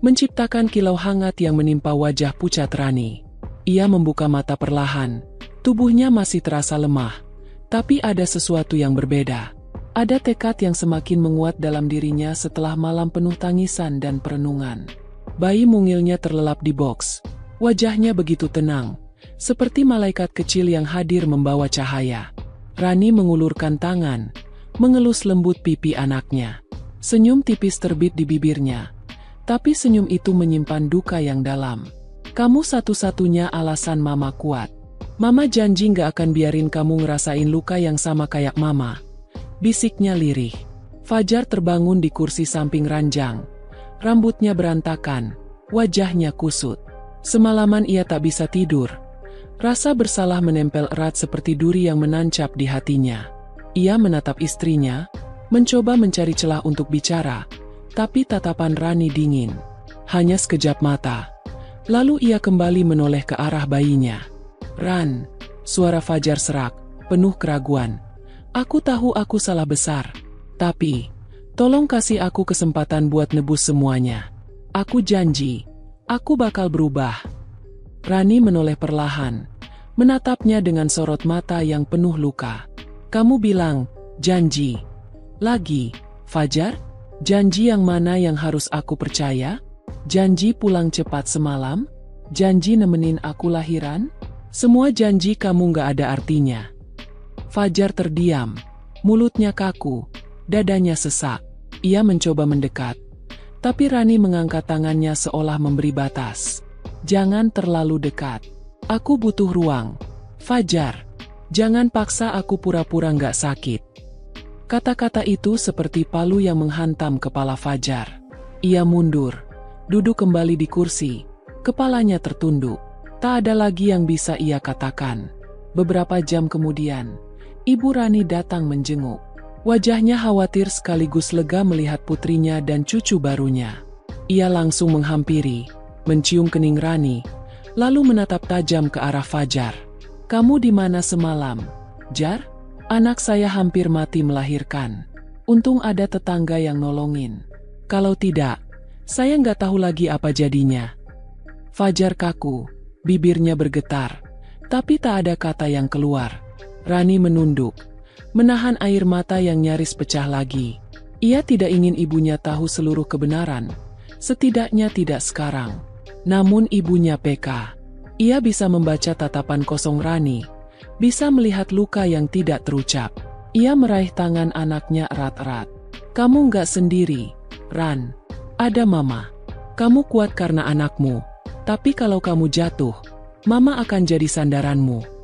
A: menciptakan kilau hangat yang menimpa wajah pucat Rani. Ia membuka mata perlahan, tubuhnya masih terasa lemah, tapi ada sesuatu yang berbeda. Ada tekad yang semakin menguat dalam dirinya setelah malam penuh tangisan dan perenungan. Bayi mungilnya terlelap di box, wajahnya begitu tenang, seperti malaikat kecil yang hadir membawa cahaya. Rani mengulurkan tangan, mengelus lembut pipi anaknya. Senyum tipis terbit di bibirnya, tapi senyum itu menyimpan duka yang dalam. Kamu satu-satunya alasan Mama kuat. Mama janji gak akan biarin kamu ngerasain luka yang sama kayak Mama, bisiknya lirih. Fajar terbangun di kursi samping ranjang. Rambutnya berantakan, wajahnya kusut. Semalaman ia tak bisa tidur. Rasa bersalah menempel erat seperti duri yang menancap di hatinya. Ia menatap istrinya, mencoba mencari celah untuk bicara, tapi tatapan Rani dingin. Hanya sekejap mata. Lalu ia kembali menoleh ke arah bayinya. Ran, suara Fajar serak, penuh keraguan. Aku tahu aku salah besar. Tapi, tolong kasih aku kesempatan buat nebus semuanya. Aku janji, aku bakal berubah. Rani menoleh perlahan, menatapnya dengan sorot mata yang penuh luka. Kamu bilang, janji. Lagi, Fajar? Janji yang mana yang harus aku percaya? Janji pulang cepat semalam? Janji nemenin aku lahiran? Semua janji kamu gak ada artinya. Fajar terdiam, mulutnya kaku, dadanya sesak. Ia mencoba mendekat, tapi Rani mengangkat tangannya seolah memberi batas. Jangan terlalu dekat. Aku butuh ruang. Fajar, jangan paksa aku pura-pura nggak sakit. Kata-kata itu seperti palu yang menghantam kepala Fajar. Ia mundur, duduk kembali di kursi, kepalanya tertunduk. Tak ada lagi yang bisa ia katakan. Beberapa jam kemudian, Ibu Rani datang menjenguk. Wajahnya khawatir sekaligus lega melihat putrinya dan cucu barunya. Ia langsung menghampiri, mencium kening Rani, lalu menatap tajam ke arah Fajar. Kamu di mana semalam, Jar? Anak saya hampir mati melahirkan. Untung ada tetangga yang nolongin. Kalau tidak, saya nggak tahu lagi apa jadinya. Fajar kaku, bibirnya bergetar, tapi tak ada kata yang keluar. Rani menunduk, menahan air mata yang nyaris pecah lagi. Ia tidak ingin ibunya tahu seluruh kebenaran, setidaknya tidak sekarang. Namun ibunya peka. Ia bisa membaca tatapan kosong Rani, bisa melihat luka yang tidak terucap. Ia meraih tangan anaknya erat-erat. Kamu nggak sendiri, Ran. Ada Mama. Kamu kuat karena anakmu, tapi kalau kamu jatuh, Mama akan jadi sandaranmu.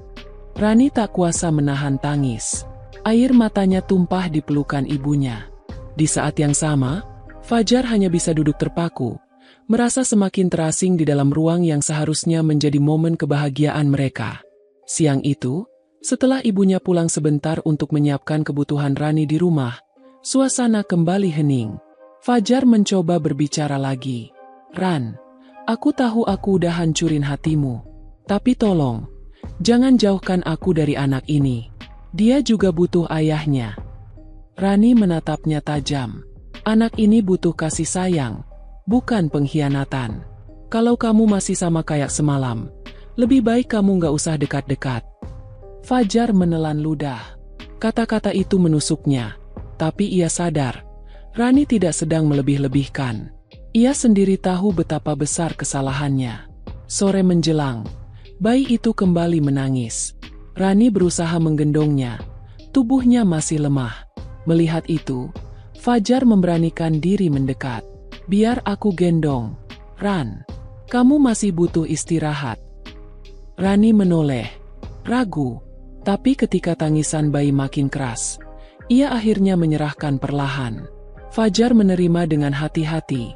A: Rani tak kuasa menahan tangis. Air matanya tumpah di pelukan ibunya. Di saat yang sama, Fajar hanya bisa duduk terpaku, merasa semakin terasing di dalam ruang yang seharusnya menjadi momen kebahagiaan mereka. Siang itu, setelah ibunya pulang sebentar untuk menyiapkan kebutuhan Rani di rumah, suasana kembali hening. Fajar mencoba berbicara lagi. Ran, aku tahu aku udah hancurin hatimu. Tapi tolong, jangan jauhkan aku dari anak ini. Dia juga butuh ayahnya. Rani menatapnya tajam. Anak ini butuh kasih sayang, bukan pengkhianatan. Kalau kamu masih sama kayak semalam, lebih baik kamu nggak usah dekat-dekat. Fajar menelan ludah. Kata-kata itu menusuknya, tapi ia sadar, Rani tidak sedang melebih-lebihkan. Ia sendiri tahu betapa besar kesalahannya. Sore menjelang, bayi itu kembali menangis. Rani berusaha menggendongnya. Tubuhnya masih lemah. Melihat itu, Fajar memberanikan diri mendekat. Biar aku gendong. Ran, kamu masih butuh istirahat. Rani menoleh, ragu. Tapi ketika tangisan bayi makin keras, ia akhirnya menyerahkan perlahan. Fajar menerima dengan hati-hati,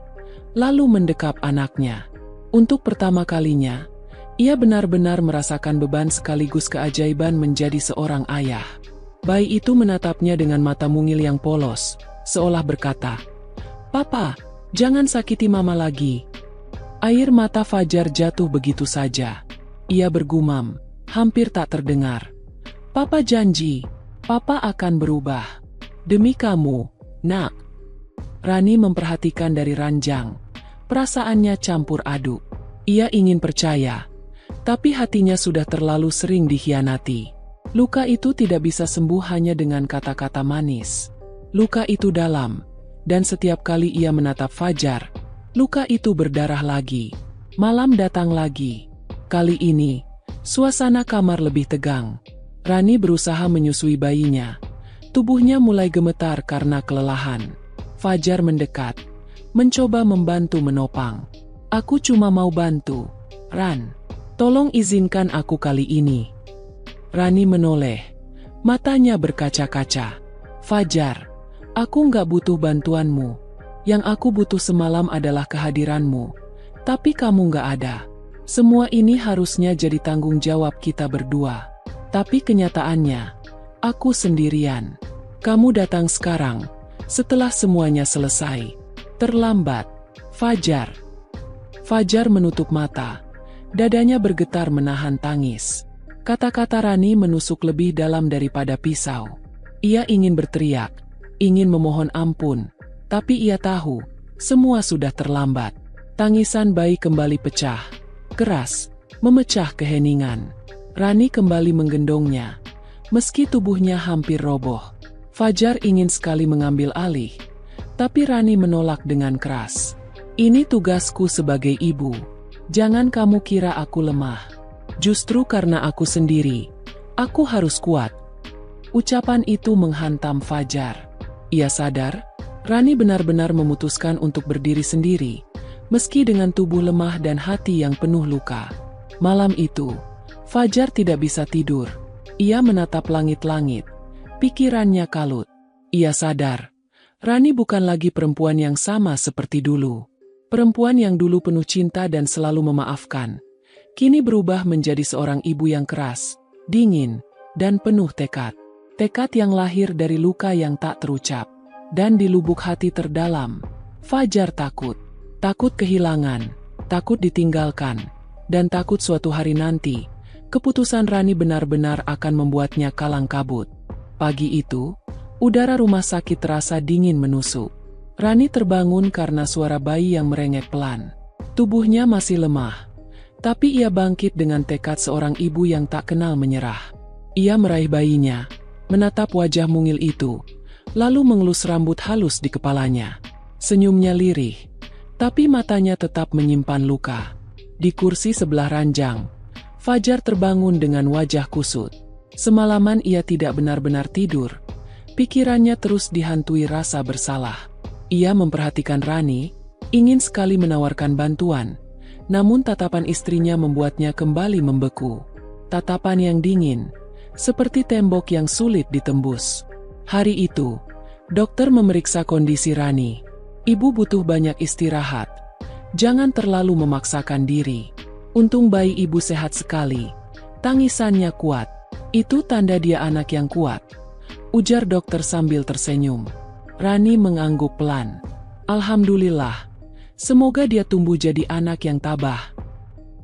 A: lalu mendekap anaknya. Untuk pertama kalinya, ia benar-benar merasakan beban sekaligus keajaiban menjadi seorang ayah. Bayi itu menatapnya dengan mata mungil yang polos, seolah berkata, "Papa, jangan sakiti Mama lagi." Air mata Fajar jatuh begitu saja. Ia bergumam, hampir tak terdengar. "Papa janji, Papa akan berubah. Demi kamu, Nak." Rani memperhatikan dari ranjang. Perasaannya campur aduk. Ia ingin percaya, tapi hatinya sudah terlalu sering dikhianati. Luka itu tidak bisa sembuh hanya dengan kata-kata manis. Luka itu dalam, dan setiap kali ia menatap Fajar, luka itu berdarah lagi. Malam datang lagi. Kali ini, suasana kamar lebih tegang. Rani berusaha menyusui bayinya. Tubuhnya mulai gemetar karena kelelahan. Fajar mendekat, mencoba membantu menopang. "Aku cuma mau bantu, Ran. Tolong izinkan aku kali ini." Rani menoleh, matanya berkaca-kaca. "Fajar, aku nggak butuh bantuanmu. Yang aku butuh semalam adalah kehadiranmu. Tapi kamu nggak ada. Semua ini harusnya jadi tanggung jawab kita berdua. Tapi kenyataannya, aku sendirian. Kamu datang sekarang, setelah semuanya selesai. Terlambat." Fajar. Fajar menutup mata. Dadanya bergetar menahan tangis. Kata-kata Rani menusuk lebih dalam daripada pisau. Ia ingin berteriak, ingin memohon ampun, tapi ia tahu, semua sudah terlambat. Tangisan bayi kembali pecah, keras, memecah keheningan. Rani kembali menggendongnya, meski tubuhnya hampir roboh. Fajar ingin sekali mengambil alih, tapi Rani menolak dengan keras. "Ini tugasku sebagai ibu. Jangan kamu kira aku lemah. Justru karena aku sendiri, aku harus kuat." Ucapan itu menghantam Fajar. Ia sadar, Rani benar-benar memutuskan untuk berdiri sendiri, meski dengan tubuh lemah dan hati yang penuh luka. Malam itu, Fajar tidak bisa tidur. Ia menatap langit-langit. Pikirannya kalut. Ia sadar, Rani bukan lagi perempuan yang sama seperti dulu. Perempuan yang dulu penuh cinta dan selalu memaafkan, kini berubah menjadi seorang ibu yang keras, dingin, dan penuh tekad. Tekad yang lahir dari luka yang tak terucap. Dan di lubuk hati terdalam, Fajar takut. Takut kehilangan, takut ditinggalkan, dan takut suatu hari nanti, keputusan Rani benar-benar akan membuatnya kalang kabut. Pagi itu, udara rumah sakit terasa dingin menusuk. Rani terbangun karena suara bayi yang merengek pelan. Tubuhnya masih lemah, tapi ia bangkit dengan tekad seorang ibu yang tak kenal menyerah. Ia meraih bayinya, menatap wajah mungil itu, lalu mengelus rambut halus di kepalanya. Senyumnya lirih, tapi matanya tetap menyimpan luka. Di kursi sebelah ranjang, Fajar terbangun dengan wajah kusut. Semalaman ia tidak benar-benar tidur. Pikirannya terus dihantui rasa bersalah. Ia memperhatikan Rani, ingin sekali menawarkan bantuan, namun tatapan istrinya membuatnya kembali membeku. Tatapan yang dingin, seperti tembok yang sulit ditembus. Hari itu, dokter memeriksa kondisi Rani. Ibu butuh banyak istirahat. Jangan terlalu memaksakan diri. Untung bayi ibu sehat sekali. Tangisannya kuat. Itu tanda dia anak yang kuat, ujar dokter sambil tersenyum. Rani mengangguk pelan. Alhamdulillah. Semoga dia tumbuh jadi anak yang tabah.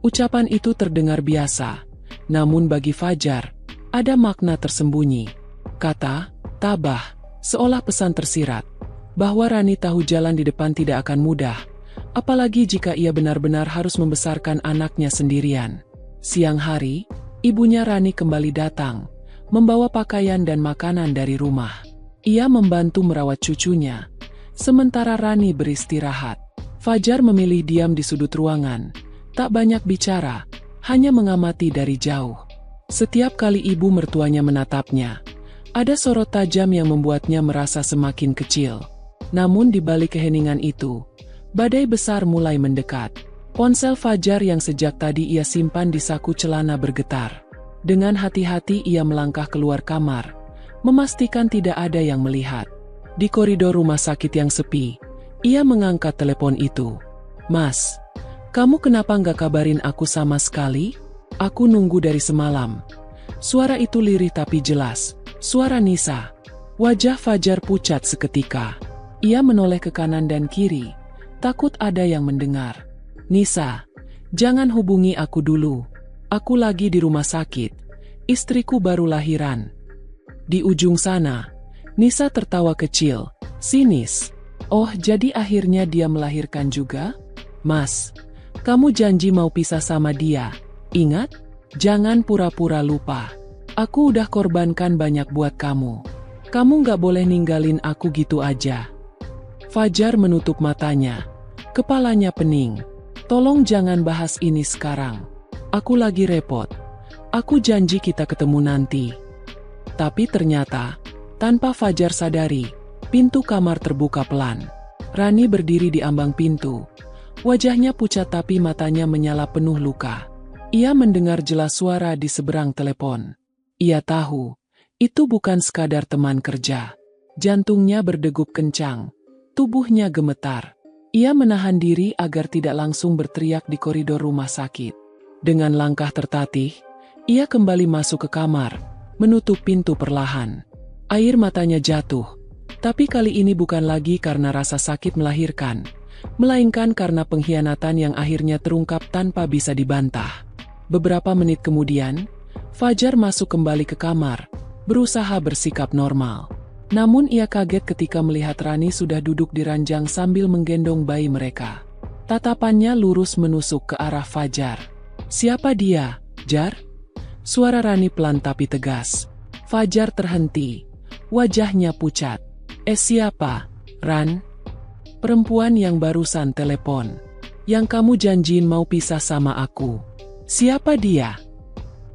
A: Ucapan itu terdengar biasa, namun bagi Fajar, ada makna tersembunyi. Kata, tabah, seolah pesan tersirat, bahwa Rani tahu jalan di depan tidak akan mudah, apalagi jika ia benar-benar harus membesarkan anaknya sendirian. Siang hari, ibunya Rani kembali datang, membawa pakaian dan makanan dari rumah. Ia membantu merawat cucunya, sementara Rani beristirahat. Fajar memilih diam di sudut ruangan, tak banyak bicara, hanya mengamati dari jauh. Setiap kali ibu mertuanya menatapnya, ada sorot tajam yang membuatnya merasa semakin kecil. Namun di balik keheningan itu, badai besar mulai mendekat. Ponsel Fajar yang sejak tadi ia simpan di saku celana bergetar. Dengan hati-hati ia melangkah keluar kamar, memastikan tidak ada yang melihat. Di koridor rumah sakit yang sepi, ia mengangkat telepon itu. "Mas, kamu kenapa nggak kabarin aku sama sekali? Aku nunggu dari semalam." Suara itu lirih tapi jelas, suara Nisa. Wajah Fajar pucat seketika. Ia menoleh ke kanan dan kiri, takut ada yang mendengar. "Nisa, jangan hubungi aku dulu. Aku lagi di rumah sakit. Istriku baru lahiran." Di ujung sana, Nisa tertawa kecil, sinis. "Oh, jadi akhirnya dia melahirkan juga? Mas, kamu janji mau pisah sama dia. Ingat, jangan pura-pura lupa. Aku udah korbankan banyak buat kamu. Kamu nggak boleh ninggalin aku gitu aja." Fajar menutup matanya. Kepalanya pening. "Tolong jangan bahas ini sekarang. Aku lagi repot. Aku janji kita ketemu nanti." Tapi ternyata, tanpa Fajar sadari, pintu kamar terbuka pelan. Rani berdiri di ambang pintu. Wajahnya pucat tapi matanya menyala penuh luka. Ia mendengar jelas suara di seberang telepon. Ia tahu, itu bukan sekadar teman kerja. Jantungnya berdegup kencang. Tubuhnya gemetar. Ia menahan diri agar tidak langsung berteriak di koridor rumah sakit. Dengan langkah tertatih, ia kembali masuk ke kamar, menutup pintu perlahan. Air matanya jatuh, tapi kali ini bukan lagi karena rasa sakit melahirkan, melainkan karena pengkhianatan yang akhirnya terungkap tanpa bisa dibantah. Beberapa menit kemudian, Fajar masuk kembali ke kamar, berusaha bersikap normal. Namun ia kaget ketika melihat Rani sudah duduk di ranjang sambil menggendong bayi mereka. Tatapannya lurus menusuk ke arah Fajar. "Siapa dia, Jar?" Suara Rani pelan tapi tegas. Fajar terhenti. Wajahnya pucat. Siapa, Ran?" "Perempuan yang barusan telepon. Yang kamu janjiin mau pisah sama aku. Siapa dia?"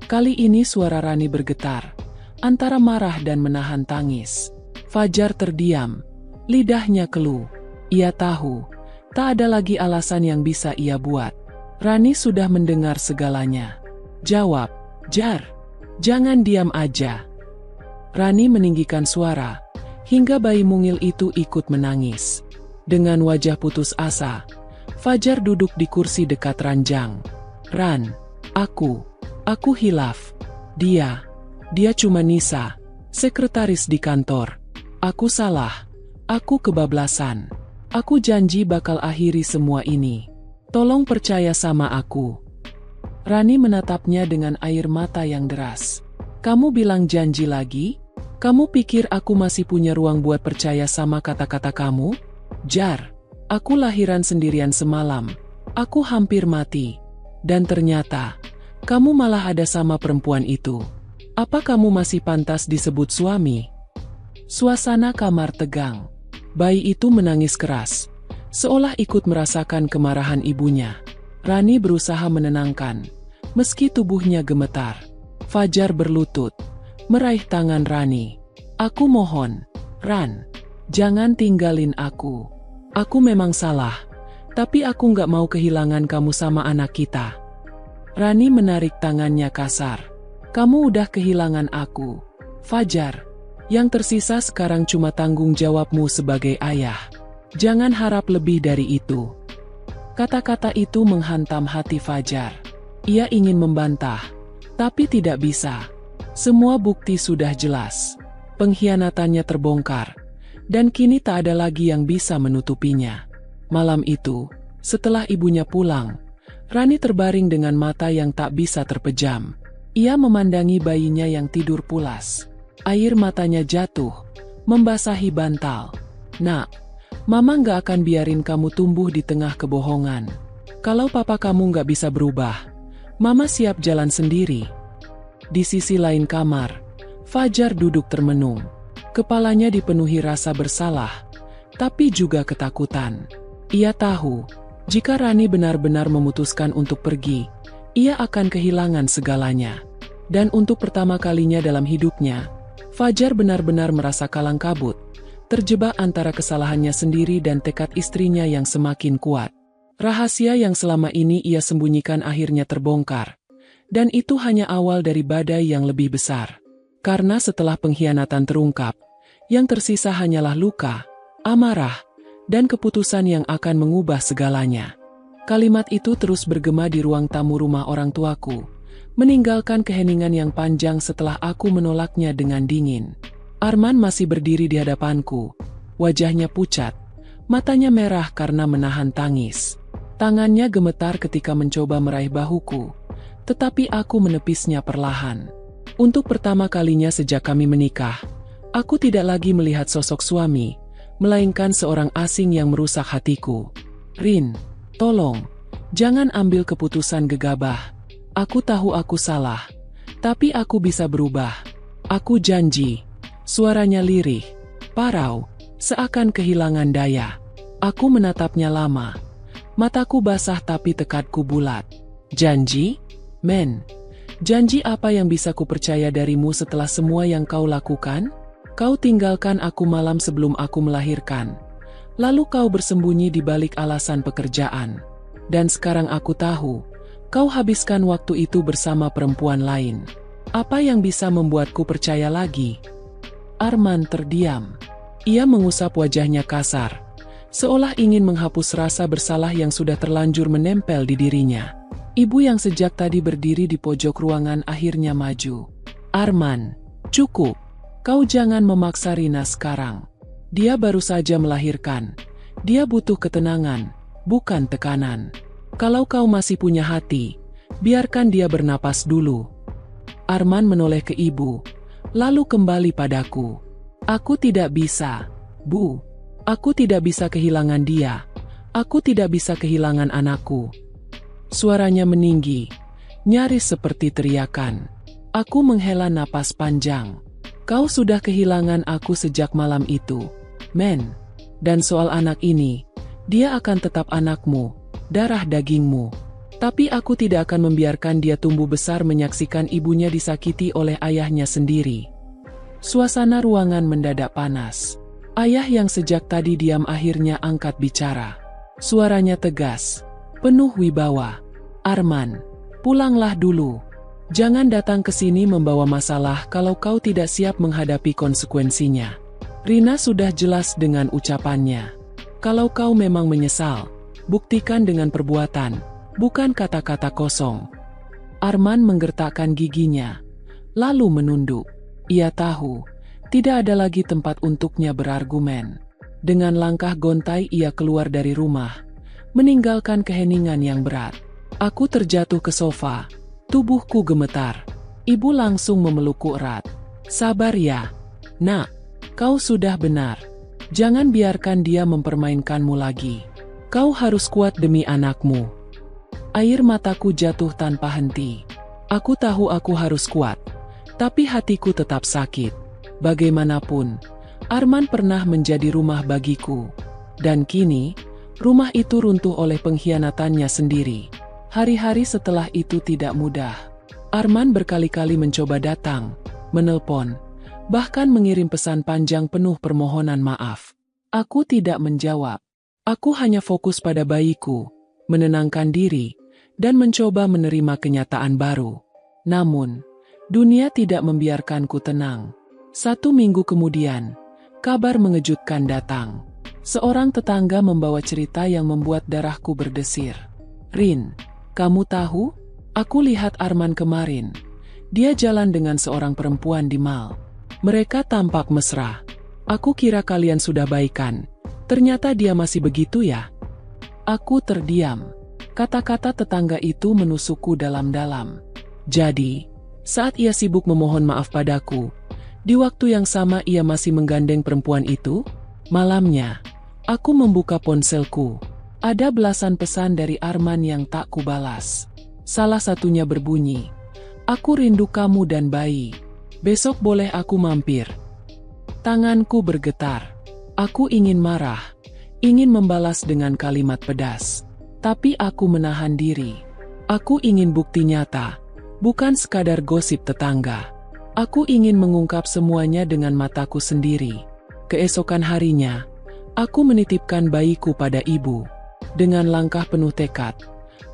A: Kali ini suara Rani bergetar. antara marah dan menahan tangis. Fajar terdiam, lidahnya keluh. Ia tahu, tak ada lagi alasan yang bisa ia buat. Rani sudah mendengar segalanya. Jawab, Jar, jangan diam aja. Rani meninggikan suara, hingga bayi mungil itu ikut menangis. Dengan wajah putus asa, Fajar duduk di kursi dekat ranjang. Ran, aku hilaf. Dia cuma Nisa, sekretaris di kantor. Aku salah, aku kebablasan. Aku janji bakal akhiri semua ini. Tolong percaya sama aku. Rani menatapnya dengan air mata yang deras. Kamu bilang janji lagi? Kamu pikir aku masih punya ruang buat percaya sama kata-kata kamu? Jar, aku lahiran sendirian semalam. Aku hampir mati. Dan ternyata, kamu malah ada sama perempuan itu. Apa kamu masih pantas disebut suami? Suasana kamar tegang. Bayi itu menangis keras, seolah ikut merasakan kemarahan ibunya. Rani berusaha menenangkan, meski tubuhnya gemetar. Fajar berlutut, meraih tangan Rani. Aku mohon, Ran, jangan tinggalin aku. Aku memang salah, tapi aku nggak mau kehilangan kamu sama anak kita. Rani menarik tangannya kasar. Kamu udah kehilangan aku, Fajar. Yang tersisa sekarang cuma tanggung jawabmu sebagai ayah. Jangan harap lebih dari itu. Kata-kata itu menghantam hati Fajar. Ia ingin membantah, tapi tidak bisa. Semua bukti sudah jelas. Pengkhianatannya terbongkar, dan kini tak ada lagi yang bisa menutupinya. Malam itu, setelah ibunya pulang, Rani terbaring dengan mata yang tak bisa terpejam. Ia memandangi bayinya yang tidur pulas. Air matanya jatuh, membasahi bantal. Nak, Mama nggak akan biarin kamu tumbuh di tengah kebohongan. Kalau papa kamu nggak bisa berubah, Mama siap jalan sendiri. Di sisi lain kamar, Fajar duduk termenung. Kepalanya dipenuhi rasa bersalah, tapi juga ketakutan. Ia tahu, jika Rani benar-benar memutuskan untuk pergi, ia akan kehilangan segalanya. Dan untuk pertama kalinya dalam hidupnya, Fajar benar-benar merasa kalang kabut, terjebak antara kesalahannya sendiri dan tekad istrinya yang semakin kuat. Rahasia yang selama ini ia sembunyikan akhirnya terbongkar. Dan itu hanya awal dari badai yang lebih besar. Karena setelah pengkhianatan terungkap, yang tersisa hanyalah luka, amarah, dan keputusan yang akan mengubah segalanya. Kalimat itu terus bergema di ruang tamu rumah orang tuaku, meninggalkan keheningan yang panjang setelah aku menolaknya dengan dingin. Arman masih berdiri di hadapanku, wajahnya pucat, matanya merah karena menahan tangis. Tangannya gemetar ketika mencoba meraih bahuku, tetapi aku menepisnya perlahan. Untuk pertama kalinya sejak kami menikah, aku tidak lagi melihat sosok suami, melainkan seorang asing yang merusak hatiku. Rin, tolong, jangan ambil keputusan gegabah. Aku tahu aku salah, tapi aku bisa berubah. Aku janji. Suaranya lirih, parau, seakan kehilangan daya. Aku menatapnya lama. Mataku basah tapi tekadku bulat. Janji? Men, janji apa yang bisa kupercaya darimu setelah semua yang kau lakukan? Kau tinggalkan aku malam sebelum aku melahirkan. Lalu kau bersembunyi di balik alasan pekerjaan. Dan sekarang aku tahu, kau habiskan waktu itu bersama perempuan lain. Apa yang bisa membuatku percaya lagi? Arman terdiam. Ia mengusap wajahnya kasar, seolah ingin menghapus rasa bersalah yang sudah terlanjur menempel di dirinya. Ibu yang sejak tadi berdiri di pojok ruangan akhirnya maju. Arman, cukup. Kau jangan memaksa Rina sekarang. Dia baru saja melahirkan. Dia butuh ketenangan, bukan tekanan. Kalau kau masih punya hati, biarkan dia bernapas dulu. Arman menoleh ke ibu, lalu kembali padaku. Aku tidak bisa, Bu. Aku tidak bisa kehilangan dia. Aku tidak bisa kehilangan anakku. Suaranya meninggi, nyaris seperti teriakan. Aku menghela napas panjang. Kau sudah kehilangan aku sejak malam itu, men. Dan soal anak ini, dia akan tetap anakmu, darah dagingmu. Tapi aku tidak akan membiarkan dia tumbuh besar menyaksikan ibunya disakiti oleh ayahnya sendiri. Suasana ruangan mendadak panas. Ayah yang sejak tadi diam akhirnya angkat bicara. Suaranya tegas, penuh wibawa. Arman, pulanglah dulu. Jangan datang ke sini membawa masalah kalau kau tidak siap menghadapi konsekuensinya. Rina sudah jelas dengan ucapannya. Kalau kau memang menyesal, buktikan dengan perbuatan, bukan kata-kata kosong. Arman menggertakkan giginya, lalu menunduk. Ia tahu, tidak ada lagi tempat untuknya berargumen. Dengan langkah gontai ia keluar dari rumah, meninggalkan keheningan yang berat. Aku terjatuh ke sofa, tubuhku gemetar. Ibu langsung memelukku erat. Sabar ya, nak, kau sudah benar. Jangan biarkan dia mempermainkanmu lagi. Kau harus kuat demi anakmu. Air mataku jatuh tanpa henti. Aku tahu aku harus kuat. Tapi hatiku tetap sakit. Bagaimanapun, Arman pernah menjadi rumah bagiku. Dan kini, rumah itu runtuh oleh pengkhianatannya sendiri. Hari-hari setelah itu tidak mudah. Arman berkali-kali mencoba datang, menelpon, bahkan mengirim pesan panjang penuh permohonan maaf. Aku tidak menjawab. Aku hanya fokus pada bayiku, menenangkan diri, dan mencoba menerima kenyataan baru. Namun, dunia tidak membiarkanku tenang. 1 minggu kemudian, kabar mengejutkan datang. Seorang tetangga membawa cerita yang membuat darahku berdesir. Rin, kamu tahu? Aku lihat Arman kemarin. Dia jalan dengan seorang perempuan di mal. Mereka tampak mesra. Aku kira kalian sudah baikan. Ternyata dia masih begitu ya? Aku terdiam. Kata-kata tetangga itu menusukku dalam-dalam. Jadi, saat ia sibuk memohon maaf padaku, di waktu yang sama ia masih menggandeng perempuan itu. Malamnya, aku membuka ponselku. Ada belasan pesan dari Arman yang tak kubalas. Salah satunya berbunyi, "Aku rindu kamu dan bayi. Besok boleh aku mampir?" Tanganku bergetar. Aku ingin marah, ingin membalas dengan kalimat pedas. Tapi aku menahan diri. Aku ingin bukti nyata. Bukan sekadar gosip tetangga. Aku ingin mengungkap semuanya dengan mataku sendiri. Keesokan harinya, aku menitipkan bayiku pada ibu. Dengan langkah penuh tekad,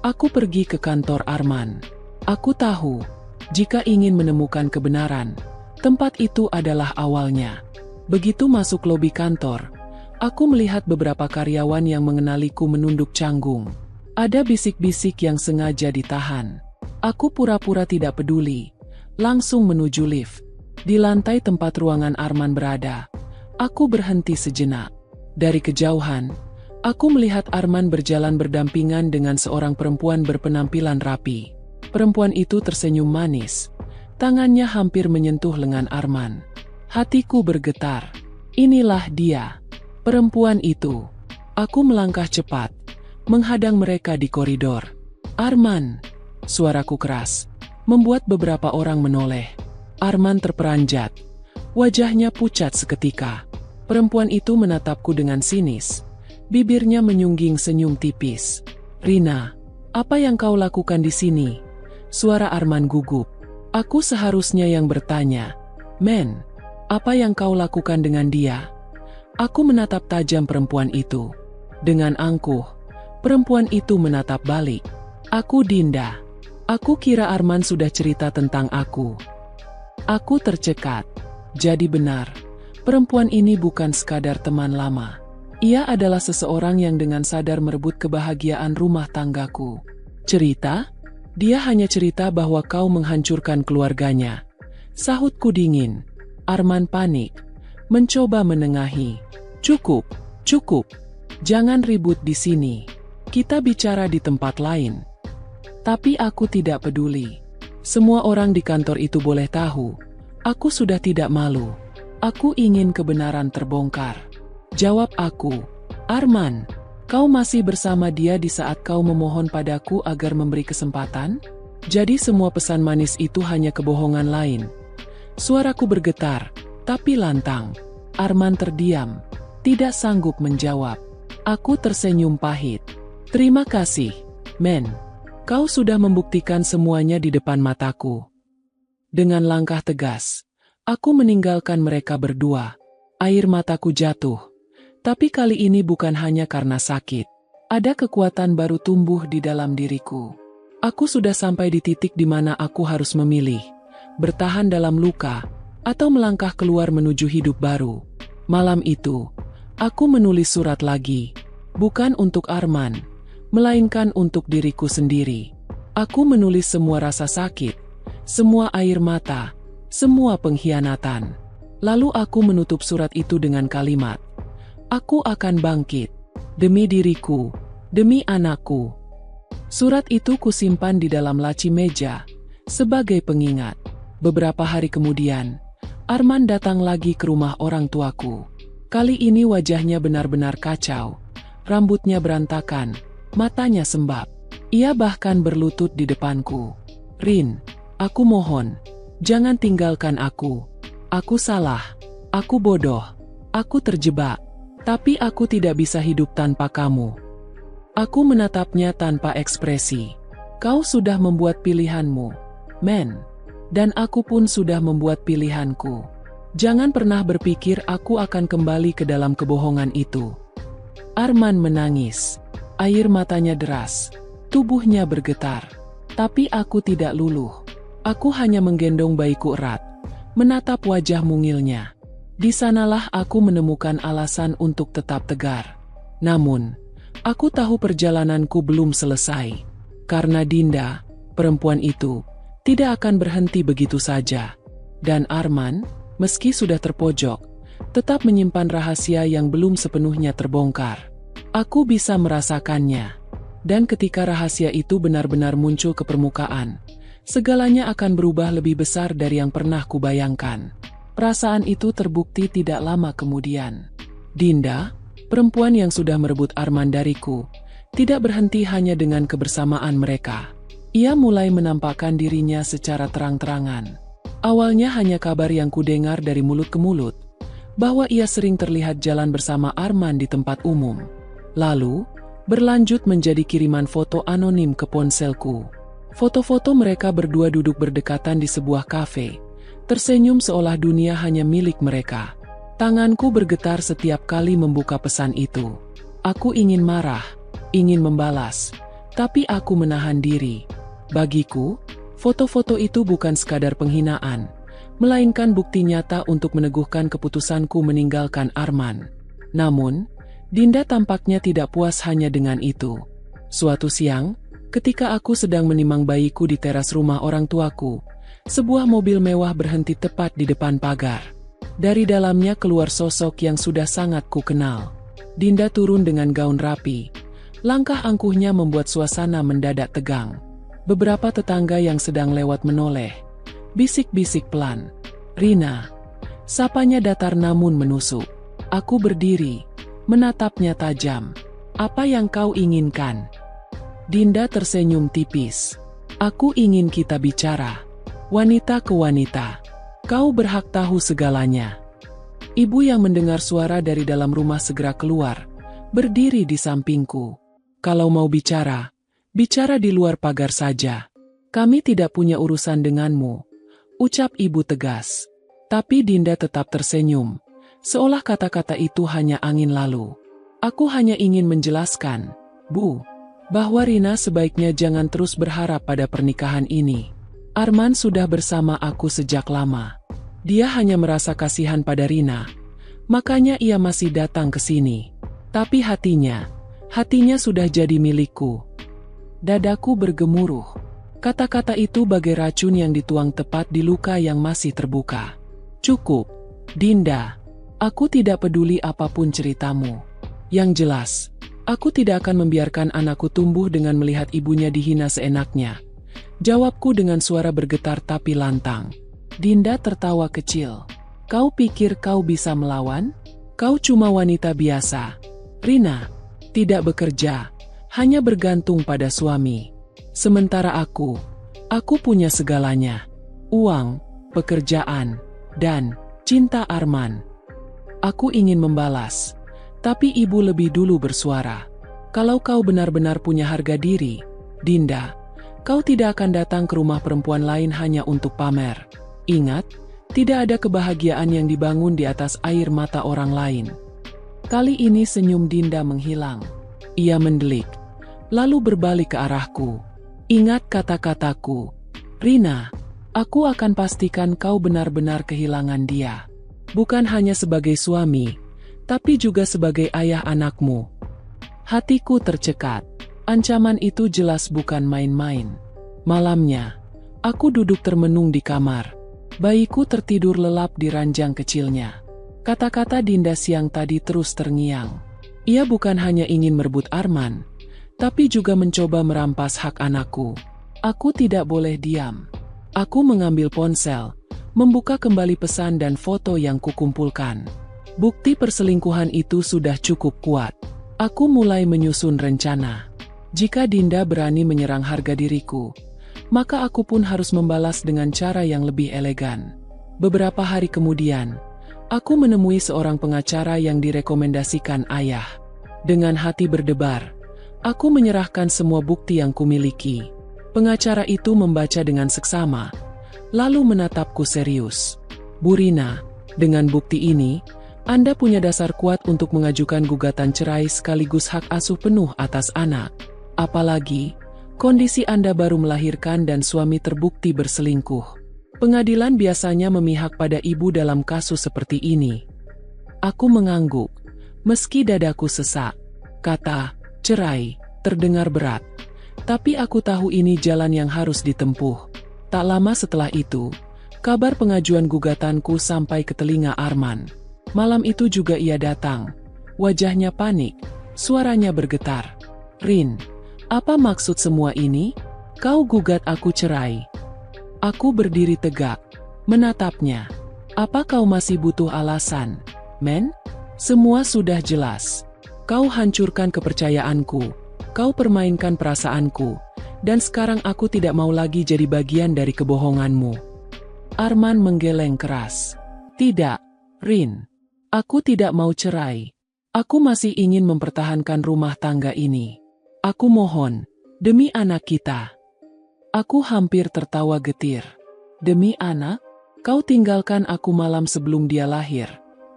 A: aku pergi ke kantor Arman. Aku tahu, jika ingin menemukan kebenaran, tempat itu adalah awalnya. Begitu masuk lobi kantor, aku melihat beberapa karyawan yang mengenaliku menunduk canggung. Ada bisik-bisik yang sengaja ditahan. Aku pura-pura tidak peduli, langsung menuju lift. Di lantai tempat ruangan Arman berada, aku berhenti sejenak. Dari kejauhan, aku melihat Arman berjalan berdampingan dengan seorang perempuan berpenampilan rapi. Perempuan itu tersenyum manis, tangannya hampir menyentuh lengan Arman. Hatiku bergetar. Inilah dia, perempuan itu. Aku melangkah cepat, menghadang mereka di koridor. Arman! Suaraku keras, membuat beberapa orang menoleh. Arman terperanjat. Wajahnya pucat seketika. Perempuan itu menatapku dengan sinis. Bibirnya menyungging senyum tipis. "Rina, apa yang kau lakukan di sini?" Suara Arman gugup. Aku seharusnya yang bertanya. "Men, apa yang kau lakukan dengan dia?" Aku menatap tajam perempuan itu. Dengan angkuh, perempuan itu menatap balik. Aku Dinda. Aku kira Arman sudah cerita tentang aku. Aku tercekat. Jadi benar, perempuan ini bukan sekadar teman lama. Ia adalah seseorang yang dengan sadar merebut kebahagiaan rumah tanggaku. Cerita? Dia hanya cerita bahwa kau menghancurkan keluarganya. Sahutku dingin. Arman panik, mencoba menengahi. Cukup, cukup. Jangan ribut di sini. Kita bicara di tempat lain. Tapi aku tidak peduli. Semua orang di kantor itu boleh tahu. Aku sudah tidak malu. Aku ingin kebenaran terbongkar. Jawab aku. Arman, kau masih bersama dia di saat kau memohon padaku agar memberi kesempatan? Jadi semua pesan manis itu hanya kebohongan lain. Suaraku bergetar, tapi lantang. Arman terdiam, tidak sanggup menjawab. Aku tersenyum pahit. Terima kasih, men. Kau sudah membuktikan semuanya di depan mataku. Dengan langkah tegas, Aku meninggalkan mereka berdua. Air mataku jatuh. Tapi kali ini bukan hanya karena sakit. Ada kekuatan baru tumbuh di dalam diriku. Aku sudah sampai di titik di mana aku harus memilih. Bertahan dalam luka, atau melangkah keluar menuju hidup baru. Malam itu, aku menulis surat lagi. Bukan untuk Arman, melainkan untuk diriku sendiri. Aku menulis semua rasa sakit, semua air mata, semua pengkhianatan. Lalu aku menutup surat itu dengan kalimat, "Aku akan bangkit, demi diriku, demi anakku." Surat itu kusimpan di dalam laci meja, sebagai pengingat. Beberapa hari kemudian, Arman datang lagi ke rumah orang tuaku. Kali ini wajahnya benar-benar kacau, rambutnya berantakan, matanya sembab. Ia bahkan berlutut di depanku. "Rin, aku mohon, jangan tinggalkan aku. Aku salah, aku bodoh, aku terjebak, tapi aku tidak bisa hidup tanpa kamu." Aku menatapnya tanpa ekspresi. "Kau sudah membuat pilihanmu, men. Dan aku pun sudah membuat pilihanku. Jangan pernah berpikir aku akan kembali ke dalam kebohongan itu." Arman menangis. Air matanya deras. Tubuhnya bergetar. Tapi aku tidak luluh. Aku hanya menggendong bayiku erat, menatap wajah mungilnya. Di sanalah aku menemukan alasan untuk tetap tegar. Namun, aku tahu perjalananku belum selesai. Karena Dinda, perempuan itu, tidak akan berhenti begitu saja. Dan Arman, meski sudah terpojok, tetap menyimpan rahasia yang belum sepenuhnya terbongkar. Aku bisa merasakannya. Dan ketika rahasia itu benar-benar muncul ke permukaan, segalanya akan berubah lebih besar dari yang pernah kubayangkan. Perasaan itu terbukti tidak lama kemudian. Dinda, perempuan yang sudah merebut Arman dariku, tidak berhenti hanya dengan kebersamaan mereka. Ia mulai menampakkan dirinya secara terang-terangan. Awalnya hanya kabar yang kudengar dari mulut ke mulut, bahwa ia sering terlihat jalan bersama Arman di tempat umum. Lalu, berlanjut menjadi kiriman foto anonim ke ponselku. Foto-foto mereka berdua duduk berdekatan di sebuah kafe, tersenyum seolah dunia hanya milik mereka. Tanganku bergetar setiap kali membuka pesan itu. Aku ingin marah, ingin membalas, tapi aku menahan diri. Bagiku, foto-foto itu bukan sekadar penghinaan, melainkan bukti nyata untuk meneguhkan keputusanku meninggalkan Arman. Namun, Dinda tampaknya tidak puas hanya dengan itu. Suatu siang, ketika aku sedang menimang bayiku di teras rumah orang tuaku, sebuah mobil mewah berhenti tepat di depan pagar. Dari dalamnya keluar sosok yang sudah sangat kukenal. Dinda turun dengan gaun rapi. Langkah angkuhnya membuat suasana mendadak tegang. Beberapa tetangga yang sedang lewat menoleh. Bisik-bisik pelan. "Rina." Sapanya datar namun menusuk. Aku berdiri, menatapnya tajam. "Apa yang kau inginkan?" Dinda tersenyum tipis. "Aku ingin kita bicara. Wanita ke wanita. Kau berhak tahu segalanya." Ibu yang mendengar suara dari dalam rumah segera keluar, berdiri di sampingku. "Kalau mau bicara, bicara di luar pagar saja. Kami tidak punya urusan denganmu," ucap ibu tegas. Tapi Dinda tetap tersenyum, seolah kata-kata itu hanya angin lalu. "Aku hanya ingin menjelaskan, Bu, bahwa Rina sebaiknya jangan terus berharap pada pernikahan ini. Arman sudah bersama aku sejak lama. Dia hanya merasa kasihan pada Rina, makanya ia masih datang ke sini. Tapi hatinya sudah jadi milikku." Dadaku bergemuruh. Kata-kata itu bagai racun yang dituang tepat di luka yang masih terbuka. "Cukup, Dinda. Aku tidak peduli apapun ceritamu. Yang jelas, aku tidak akan membiarkan anakku tumbuh dengan melihat ibunya dihina seenaknya." Jawabku dengan suara bergetar tapi lantang. Dinda tertawa kecil. "Kau pikir kau bisa melawan? Kau cuma wanita biasa. Rina, tidak bekerja, hanya bergantung pada suami. Sementara aku punya segalanya. Uang, pekerjaan, dan cinta Arman." Aku ingin membalas, tapi ibu lebih dulu bersuara. "Kalau kau benar-benar punya harga diri, Dinda, kau tidak akan datang ke rumah perempuan lain hanya untuk pamer. Ingat, Tidak ada kebahagiaan yang dibangun di atas air mata orang lain. Kali ini senyum Dinda menghilang. Ia mendelik, lalu berbalik ke arahku. Ingat kata-kataku, Rina, aku akan pastikan kau benar-benar kehilangan dia. Bukan hanya sebagai suami, tapi juga sebagai ayah anakmu. Hatiku tercekat. Ancaman itu jelas bukan main-main. Malamnya, aku duduk termenung di kamar. Bayiku tertidur lelap di ranjang kecilnya. Kata-kata Dinda siang tadi terus terngiang. Ia bukan hanya ingin merebut Arman, tapi juga mencoba merampas hak anakku. Aku tidak boleh diam. Aku mengambil ponsel, membuka kembali pesan dan foto yang kukumpulkan. Bukti perselingkuhan itu sudah cukup kuat. Aku mulai menyusun rencana. Jika Dinda berani menyerang harga diriku, maka aku pun harus membalas dengan cara yang lebih elegan. Beberapa hari kemudian, aku menemui seorang pengacara yang direkomendasikan ayah. Dengan hati berdebar, aku menyerahkan semua bukti yang kumiliki. Pengacara itu membaca dengan seksama, lalu menatapku serius. Bu Rina, dengan bukti ini, Anda punya dasar kuat untuk mengajukan gugatan cerai sekaligus hak asuh penuh atas anak. Apalagi, kondisi Anda baru melahirkan dan suami terbukti berselingkuh. Pengadilan biasanya memihak pada ibu dalam kasus seperti ini. Aku mengangguk, meski dadaku sesak. Kata, cerai, terdengar berat. Tapi aku tahu ini jalan yang harus ditempuh. Tak lama setelah itu, kabar pengajuan gugatanku sampai ke telinga Arman. Malam itu juga ia datang. Wajahnya panik, suaranya bergetar. Rin, apa maksud semua ini? Kau gugat aku cerai. Aku berdiri tegak, menatapnya. Apa kau masih butuh alasan, men? Semua sudah jelas. Kau hancurkan kepercayaanku, kau permainkan perasaanku, dan sekarang aku tidak mau lagi jadi bagian dari kebohonganmu. Arman menggeleng keras. Tidak, Rin. Aku tidak mau cerai. Aku masih ingin mempertahankan rumah tangga ini. Aku mohon, demi anak kita. Aku hampir tertawa getir. Demi anak? Kau tinggalkan aku malam sebelum dia lahir.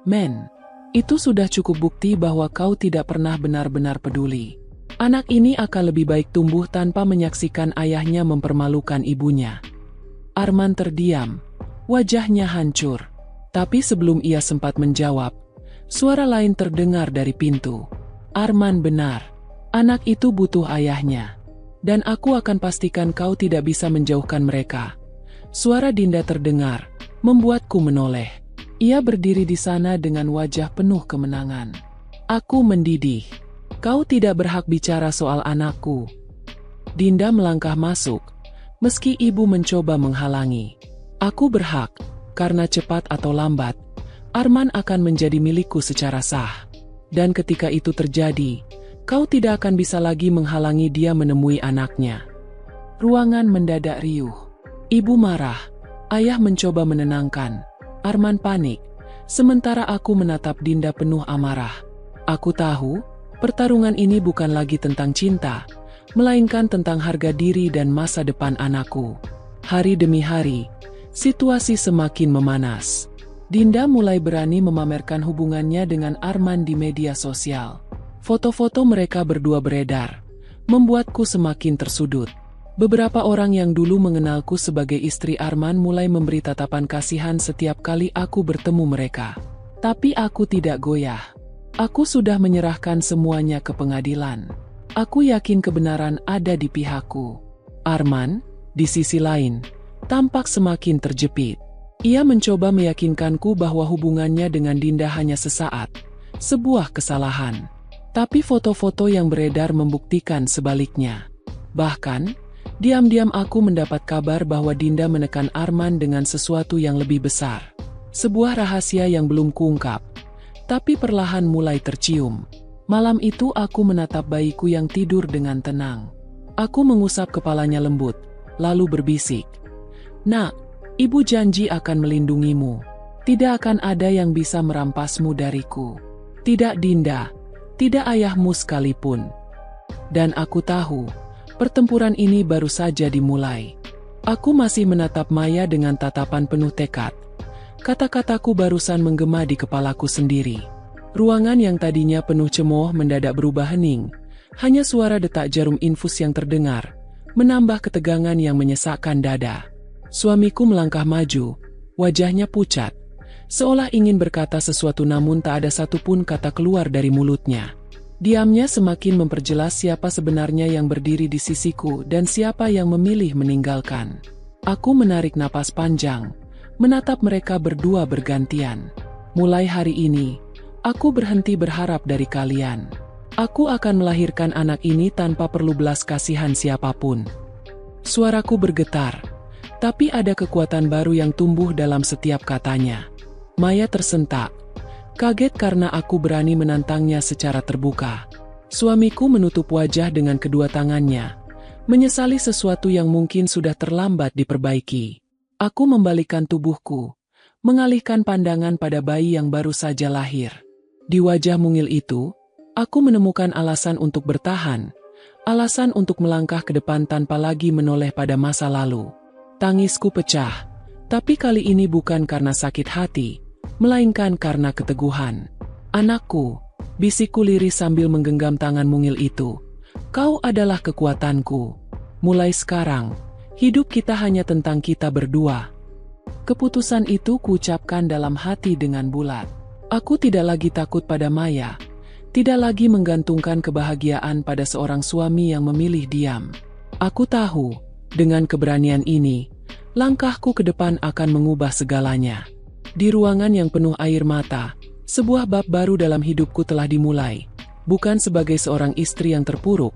A: Men, itu sudah cukup bukti bahwa kau tidak pernah benar-benar peduli. Anak ini akan lebih baik tumbuh tanpa menyaksikan ayahnya mempermalukan ibunya. Arman terdiam, wajahnya hancur. Tapi sebelum ia sempat menjawab, suara lain terdengar dari pintu. Arman benar. Anak itu butuh ayahnya. Dan aku akan pastikan kau tidak bisa menjauhkan mereka. Suara Dinda terdengar, membuatku menoleh. Ia berdiri di sana dengan wajah penuh kemenangan. Aku mendidih. Kau tidak berhak bicara soal anakku. Dinda melangkah masuk, meski ibu mencoba menghalangi. Aku berhak, karena cepat atau lambat, Arman akan menjadi milikku secara sah. Dan ketika itu terjadi, kau tidak akan bisa lagi menghalangi dia menemui anaknya. Ruangan mendadak riuh. Ibu marah. Ayah mencoba menenangkan. Arman panik. Sementara aku menatap Dinda penuh amarah. Aku tahu, pertarungan ini bukan lagi tentang cinta, melainkan tentang harga diri dan masa depan anakku. Hari demi hari, situasi semakin memanas. Dinda mulai berani memamerkan hubungannya dengan Arman di media sosial. Foto-foto mereka berdua beredar, membuatku semakin tersudut. Beberapa orang yang dulu mengenalku sebagai istri Arman mulai memberi tatapan kasihan setiap kali aku bertemu mereka. Tapi aku tidak goyah. Aku sudah menyerahkan semuanya ke pengadilan. Aku yakin kebenaran ada di pihakku. Arman, di sisi lain, tampak semakin terjepit. Ia mencoba meyakinkanku bahwa hubungannya dengan Dinda hanya sesaat, sebuah kesalahan. Tapi foto-foto yang beredar membuktikan sebaliknya. Bahkan, diam-diam aku mendapat kabar bahwa Dinda menekan Arman dengan sesuatu yang lebih besar. Sebuah rahasia yang belum kuungkap, tapi perlahan mulai tercium. Malam itu aku menatap bayiku yang tidur dengan tenang. Aku mengusap kepalanya lembut, lalu berbisik. Nak, ibu janji akan melindungimu. Tidak akan ada yang bisa merampasmu dariku. Tidak Dinda. Tidak ayahmu sekalipun. Dan aku tahu, pertempuran ini baru saja dimulai. Aku masih menatap Maya dengan tatapan penuh tekad. Kata-kataku barusan menggema di kepalaku sendiri. Ruangan yang tadinya penuh cemooh mendadak berubah hening. Hanya suara detak jarum infus yang terdengar, menambah ketegangan yang menyesakkan dada. Suamiku melangkah maju, wajahnya pucat, seolah ingin berkata sesuatu namun tak ada satupun kata keluar dari mulutnya. Diamnya semakin memperjelas siapa sebenarnya yang berdiri di sisiku dan siapa yang memilih meninggalkan. Aku menarik napas panjang, menatap mereka berdua bergantian. Mulai hari ini, aku berhenti berharap dari kalian. Aku akan melahirkan anak ini tanpa perlu belas kasihan siapapun. Suaraku bergetar, tapi ada kekuatan baru yang tumbuh dalam setiap katanya. Maya tersentak, kaget karena aku berani menantangnya secara terbuka. Suamiku menutup wajah dengan kedua tangannya, menyesali sesuatu yang mungkin sudah terlambat diperbaiki. Aku membalikkan tubuhku, mengalihkan pandangan pada bayi yang baru saja lahir. Di wajah mungil itu, aku menemukan alasan untuk bertahan, alasan untuk melangkah ke depan tanpa lagi menoleh pada masa lalu. Tangisku pecah, tapi kali ini bukan karena sakit hati, melainkan karena keteguhan. Anakku, bisikku lirih sambil menggenggam tangan mungil itu. Kau adalah kekuatanku. Mulai sekarang, hidup kita hanya tentang kita berdua. Keputusan itu kuucapkan dalam hati dengan bulat. Aku tidak lagi takut pada Maya, tidak lagi menggantungkan kebahagiaan pada seorang suami yang memilih diam. Aku tahu, dengan keberanian ini, langkahku ke depan akan mengubah segalanya. Di ruangan yang penuh air mata, sebuah bab baru dalam hidupku telah dimulai. Bukan sebagai seorang istri yang terpuruk,